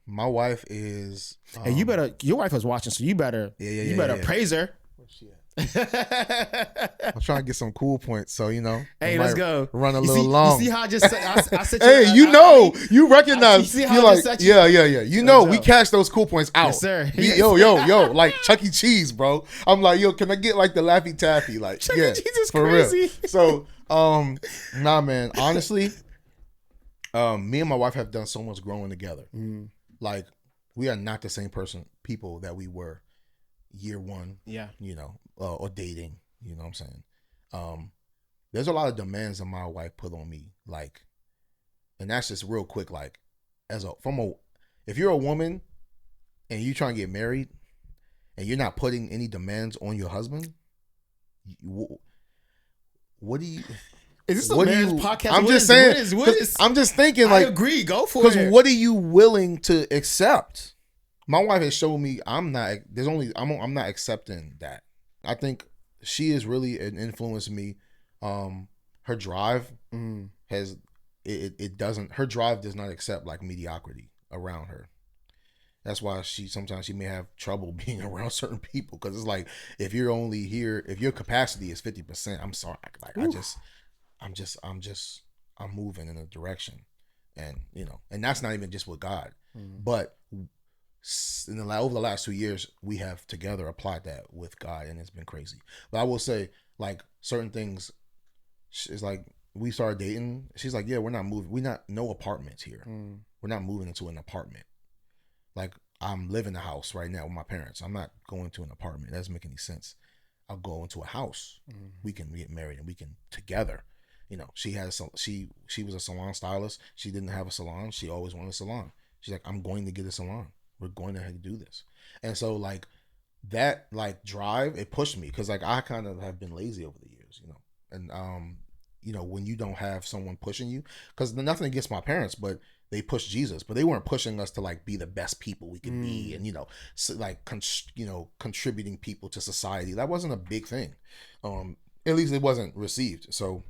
My wife is... and your wife was watching, so you better praise her. Where's she at? I'm trying to get some cool points, so Hey, let's go. Run a little long. You see how I just I said hey, you recognize. You like, yeah. We catch those cool points out. Yes, sir. Yo, like Chuck E. Cheese, bro. I'm like, yo, can I get like the Laffy Taffy? Like, Chuck E. Cheese is for crazy. Real. So, nah, man. Honestly, me and my wife have done so much growing together. Like, we are not the same people that we were year one. Yeah. Or dating, you know what I'm saying? There's a lot of demands that my wife put on me, like, and that's just real quick, like, if you're a woman and you trying to get married and you're not putting any demands on your husband, what do you? Is this a marriage podcast? I'm just saying. I'm just thinking. Like, I agree. Go for it. Because what are you willing to accept? My wife has shown me I'm not accepting that. I think she has really influenced me. Her drive has it doesn't. Her drive does not accept like mediocrity around her. That's why sometimes she may have trouble being around certain people, because it's like, if you're only here, if your capacity is 50%, I'm sorry, like I'm moving in a direction, and and that's not even just with God, but over the last 2 years we have together applied that with God, and it's been crazy. But I will say, like, certain things, it's like we started dating. She's like, yeah, we're not moving. No apartments here. We're not moving into an apartment. Like, I'm living in a house right now with my parents. I'm not going to an apartment. That doesn't make any sense. I'll go into a house. We can get married and we can together. She was a salon stylist. She didn't have a salon. She always wanted a salon. She's like, I'm going to get a salon. We're going to do this. And so, like, that, like, drive, it pushed me, because, like, I kind of have been lazy over the years, and when you don't have someone pushing you, because nothing against my parents, but they pushed Jesus, but they weren't pushing us to, like, be the best people we could be, and contributing people to society. That wasn't a big thing. At least it wasn't received. So,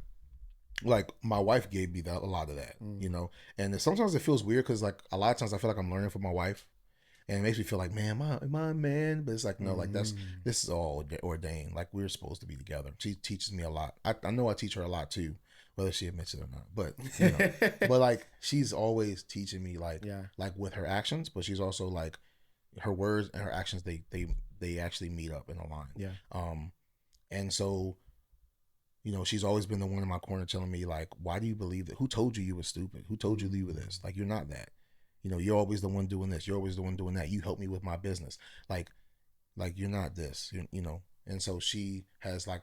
like, my wife gave me a lot of that, and sometimes it feels weird, because, like, a lot of times I feel like I'm learning from my wife, and it makes me feel like, man, am I a man? But it's like, no, like, this is all ordained. Like, we're supposed to be together. She teaches me a lot. I know I teach her a lot too, whether she admits it or not. But but like, she's always teaching me, like, like, with her actions, but she's also, like, her words and her actions, they actually meet up and align. Yeah. And so, she's always been the one in my corner telling me, like, why do you believe that? Who told you were stupid? Who told you were this? Like, you're not that. You're always the one doing this. You're always the one doing that. You help me with my business. Like you're not this. And so she has, like,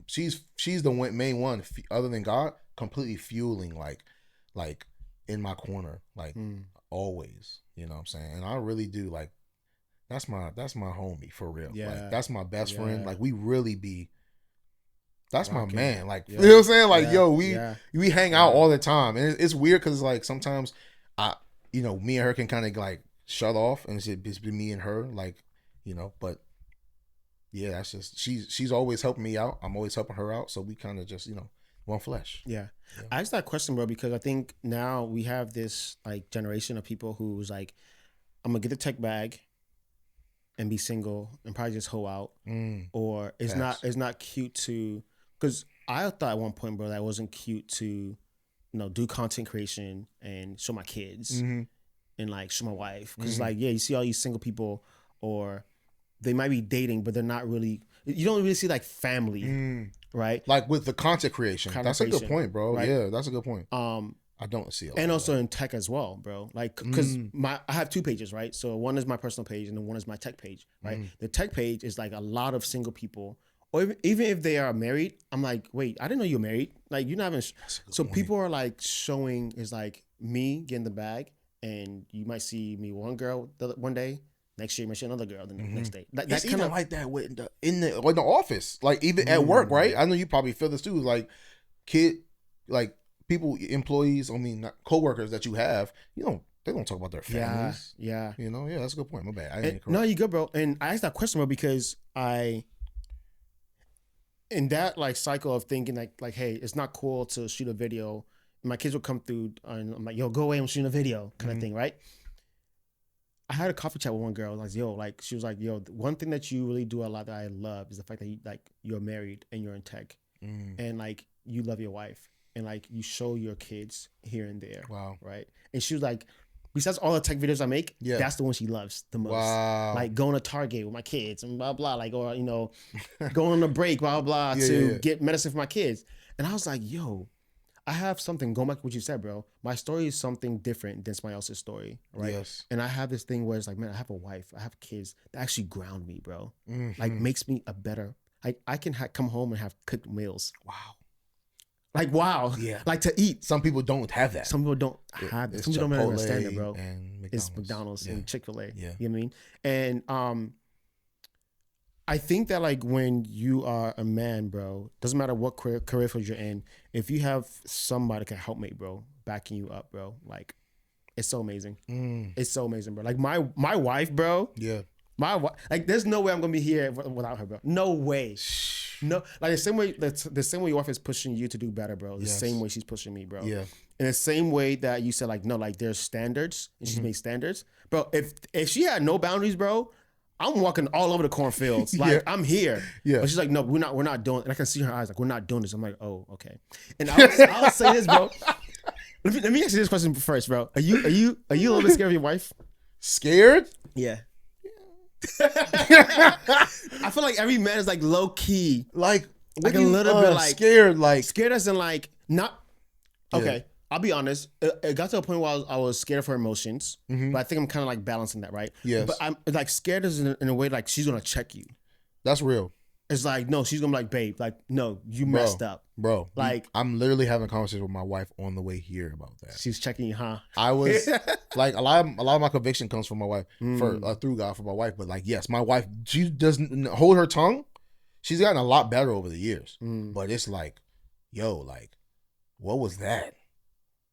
she's the main one, other than God, completely fueling, like in my corner, like, always. You know what I'm saying? And I really do, like, that's my homie for real. Yeah. Like, that's my best friend. Like, we really be. That's rocking. My man. Like, you know what I'm saying? Like, we hang out all the time, and it's weird, because, like, sometimes me and her can kind of, like, shut off, and it's been me and her, like, but yeah, that's just, she's always helping me out. I'm always helping her out. So we kind of just, one flesh. Yeah. I asked that question, bro, because I think now we have this, like, generation of people who's like, I'm gonna get the tech bag and be single and probably just hoe out, or it's not cute to, because I thought at one point, bro, that it wasn't cute to, do content creation and show my kids and, like, show my wife. Because, like, you see all these single people, or they might be dating, but they're not really, you don't really see, like, family, right? Like, with the content creation. That's a good point, bro. Right? Yeah, that's a good point. I don't see it. And also in tech as well, bro. Like, because I have 2 pages, right? So one is my personal page, and then one is my tech page, right? The tech page is, like, a lot of single people. Or even if they are married, I'm like, wait, I didn't know you're married. Like, you're not even. So point. People are, like, showing is, like, me getting the bag, and you might see me one girl one day. Next year, you might see another girl the next day. That's kind of like that in the office, like, even at work, right? I know you probably feel this too. Like, like, people, employees, not coworkers that you have, they don't talk about their families. Yeah. Yeah, that's a good point. My bad. No, you good, bro. And I asked that question, bro, because in that, like, cycle of thinking, like, hey, it's not cool to shoot a video. My kids will come through and I'm like, yo, go away, I'm shooting a video, kind of thing, right? I had a coffee chat with one girl. Like, she was like, yo, one thing that you really do a lot that I love is the fact that you're married and you're in tech, and, like, you love your wife, and, like, you show your kids here and there. Wow. Right. And she was like, besides all the tech videos I make, that's the one she loves the most. Wow. Like, going to Target with my kids and blah, blah, like, or, going on a break, blah, blah, to get medicine for my kids. And I was like, yo, I have something, going back to what you said, bro. My story is something different than somebody else's story, right? Yes. And I have this thing where it's like, man, I have a wife, I have kids that actually ground me, bro. Like, makes me a better, I can come home and have cooked meals. Wow. Like, wow. Yeah. Like to eat. Some people don't have that. Some people don't have it. It's Some people don't even Chipotle understand it, bro. and It's McDonald's and Chick-fil-A. Yeah. You know what I mean? And I think that like when you are a man, bro, doesn't matter what career field you're in, if you have somebody that can help mate, bro, backing you up, bro, like it's so amazing. It's so amazing, bro. Like my wife, bro. Yeah. My wife, like there's no way I'm gonna be here without her, bro. No way. No, like the same way your wife is pushing you to do better, bro. The same way she's pushing me, bro. Yeah. In the same way that you said, like, no, like there's standards and she's made standards, bro. If she had no boundaries, bro, I'm walking all over the cornfields. Like I'm here. Yeah. But she's like, no, we're not doing. And I can see her eyes, like we're not doing this. I'm like, oh, okay. And I'll say this, bro. Let me ask you this question first, bro. Are you a little bit scared of your wife? Scared? Yeah. I feel like every man is like low key, like a little bit like scared, like scared as in like not. Okay, I'll be honest. It got to a point where I was scared of her emotions, but I think I'm kind of like balancing that, right? Yes. But I'm like scared as in a way like she's gonna check you. That's real. It's like no, she's gonna be like, babe, like no, you messed up, bro. Like I'm literally having a conversation with my wife on the way here about that. She's checking you, huh? I was like a lot of my conviction comes from my wife through God for my wife, but like yes, my wife, she doesn't hold her tongue. She's gotten a lot better over the years, but it's like, yo, like, what was that?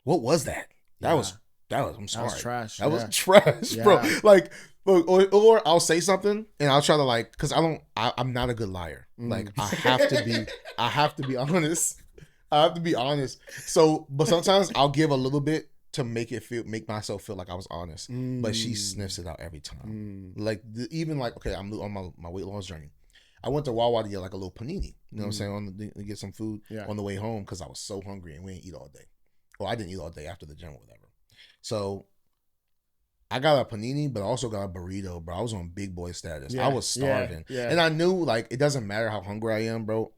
What was that? That was I'm sorry. That was trash. That was trash, bro. Like, or I'll say something and I'll try to like, cause I'm not a good liar. Like I have to be honest. I have to be honest. So, but sometimes I'll give a little bit to make myself feel like I was honest. But she sniffs it out every time. Like even like, okay, I'm on my weight loss journey. I went to Wawa to get like a little panini. You know what I'm saying? To get some food on the way home because I was so hungry and we didn't eat all day. Well, I didn't eat all day after the gym or whatever. So I got a panini, but I also got a burrito, bro. I was on big boy status. I was starving. And I knew like it doesn't matter how hungry I am, bro.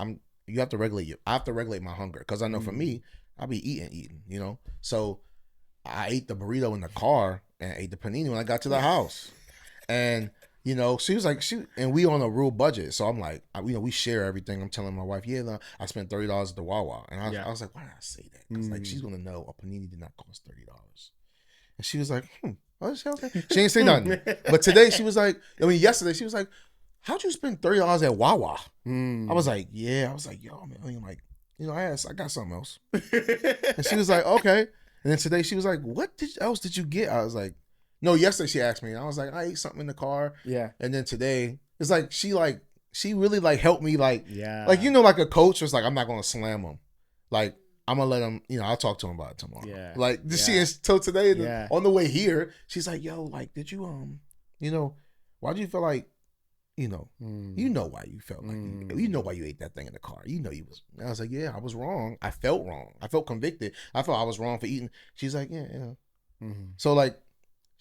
You have to regulate I have to regulate my hunger. Cause I know for me, I'll be eating, you know? So I ate the burrito in the car and ate the panini when I got to the house. And you know, she was like, and we on a real budget. So I'm like, we share everything. I'm telling my wife, I spent $30 at the Wawa. And I was like, why did I say that? Because like, she's going to know a panini did not cost $30. And she was like, oh, okay. She didn't say nothing. But today she was like, yesterday she was like, how'd you spend $30 at Wawa? I was like, yo, man, I'm like, I got something else. And she was like, okay. And then today she was like, what else did you get? I was like, no, yesterday she asked me. And I was like, I ate something in the car. Yeah. And then today, it's like she really like helped me like like a coach was like, I'm not gonna slam him. Like I'm gonna let him, I'll talk to him about it tomorrow. Yeah. Like so today on the way here, she's like, yo, like, did you why'd you feel like, you know why you felt like why you ate that thing in the car. You was. And I was like, yeah, I was wrong. I felt wrong. I felt convicted. I felt I was wrong for eating. She's like, yeah. So like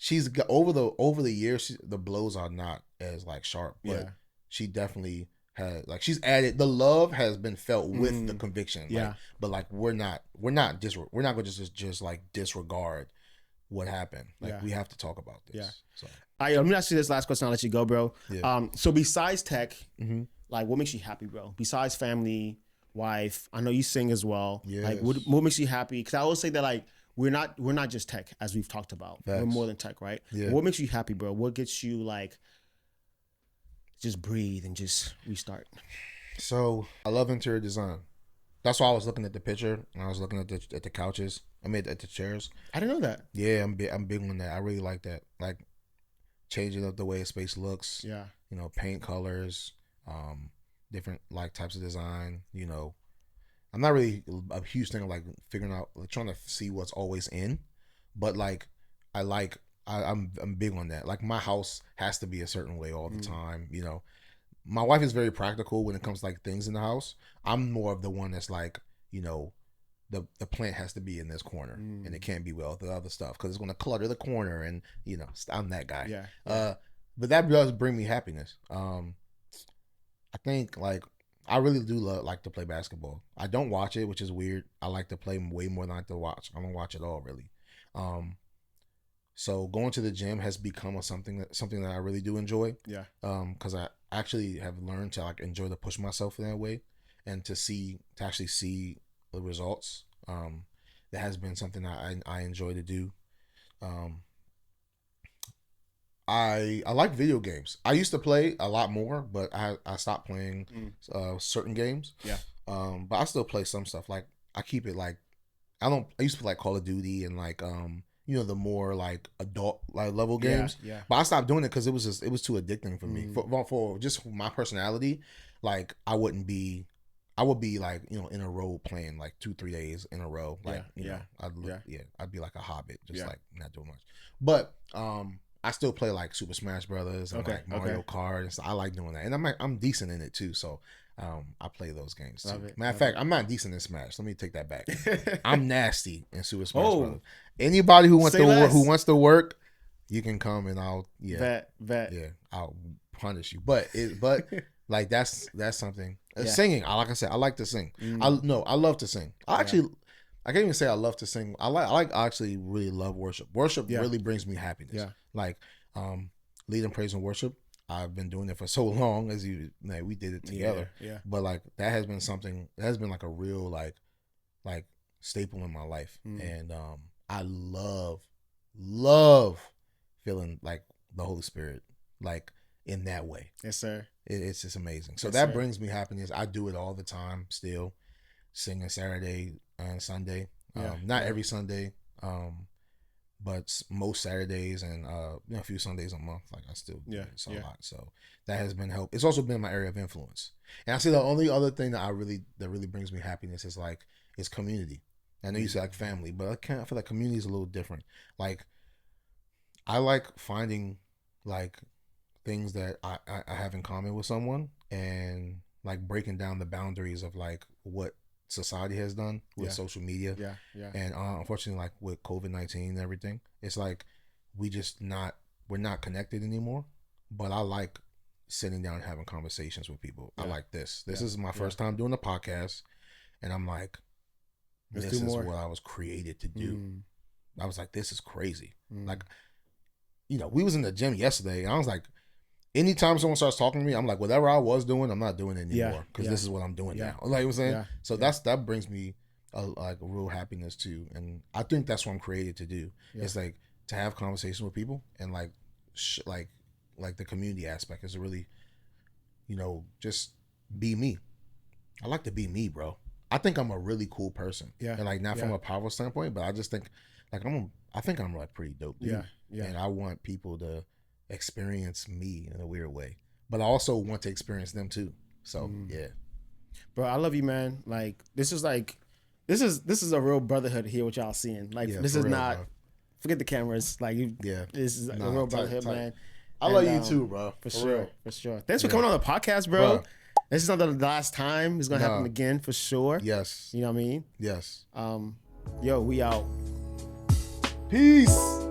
she's got over the years, the blows are not as like sharp, but she definitely had like she's added the love has been felt with the conviction. Like, but like we're not gonna just like disregard what happened. Like we have to talk about this. Yeah. So let me ask you this last question. I'll let you go, bro. Yeah. So besides tech, like what makes you happy, bro? Besides family, wife, I know you sing as well. Yes. Like what makes you happy? Because I always say that like we're not just tech, as we've talked about. Facts. We're more than tech, right? Yeah. What makes you happy, bro? What gets you like just breathe and just restart? So I love interior design. That's why I was looking at the picture and I was looking at the couches. I mean at the chairs. I didn't know that. Yeah, I'm big on that. I really like that. Like changing up the way a space looks. Yeah. Paint colors, different like types of design. I'm not really a huge thing of like figuring out, like trying to see what's always in, but like I'm big on that. Like my house has to be a certain way all the time. My wife is very practical when it comes to like things in the house. I'm more of the one that's like, the plant has to be in this corner and it can't be well with the other stuff because it's going to clutter the corner and I'm that guy. Yeah. But that does bring me happiness. I think like I really do like to play basketball. I don't watch it, which is weird. I like to play way more than I like to watch. I don't watch it all really. So going to the gym has become something that I really do enjoy. Yeah. Because I actually have learned to like enjoy to push myself in that way, and to actually see the results. That has been something I enjoy to do. I like video games. I used to play a lot more, but I stopped playing certain games. Yeah. But I still play some stuff. Like I keep it like I used to play like Call of Duty and like the more like adult like level games. Yeah. But I stopped doing it because it was too addicting for me. For just my personality, like I would be like, in a row playing like 2-3 days in a row. Like, I'd be like a hobbit, just like not doing much. But I still play like Super Smash Brothers and like Mario Kart and stuff. I like doing that. And I'm decent in it too. So I play those games too. Matter of fact, I'm not decent in Smash. Let me take that back. I'm nasty in Super Smash Brothers. Anybody who wants to work, you can come and I'll I'll punish you. But like that's something. Singing, like I said, I like to sing. I love to sing. I can't even say I love to sing. I actually really love worship. Worship really brings me happiness. Yeah. Like leading praise and worship. I've been doing it for so long as we did it together. Yeah. But like that has been something that has been like a real like staple in my life. And I love feeling like the Holy Spirit like in that way. Yes, sir. It's just amazing. So that brings me happiness. I do it all the time still, singing Saturday and Sunday. Not every Sunday, but most Saturdays and a few Sundays a month. Like I still do it a lot. So that has been help. It's also been my area of influence. And I say the only other thing that really brings me happiness is community. I know you say like family, but I feel like community is a little different. Like I like finding like things that I have in common with someone and like breaking down the boundaries of like what society has done with social media. And unfortunately, like with COVID-19 and everything, it's like we're not connected anymore. But I like sitting down and having conversations with people. I like this. This is my first time doing a podcast, and I'm like, this is what I was created to do. I was like, this is crazy. Like, we was in the gym yesterday, and I was like, anytime someone starts talking to me, I'm like, whatever I was doing, I'm not doing it anymore because this is what I'm doing now. Like I'm saying, so that brings me a real happiness too, and I think that's what I'm created to do. It's like to have conversation with people and like the community aspect is to really, just be me. I like to be me, bro. I think I'm a really cool person. And like not from a powerful standpoint, but I just think like I think I'm like pretty dope dude. And I want people to experience me in a weird way, but I also want to experience them too. So bro, I love you, man. Like this is a real brotherhood here, what y'all seeing. Like this is not bro. Forget the cameras. Like this is a real brotherhood, man. I love you too, bro. For sure. Thanks for coming on the podcast, bro. This is not the last time. It's gonna happen again for sure. Yes. You know what I mean? Yes. Yo, we out. Peace.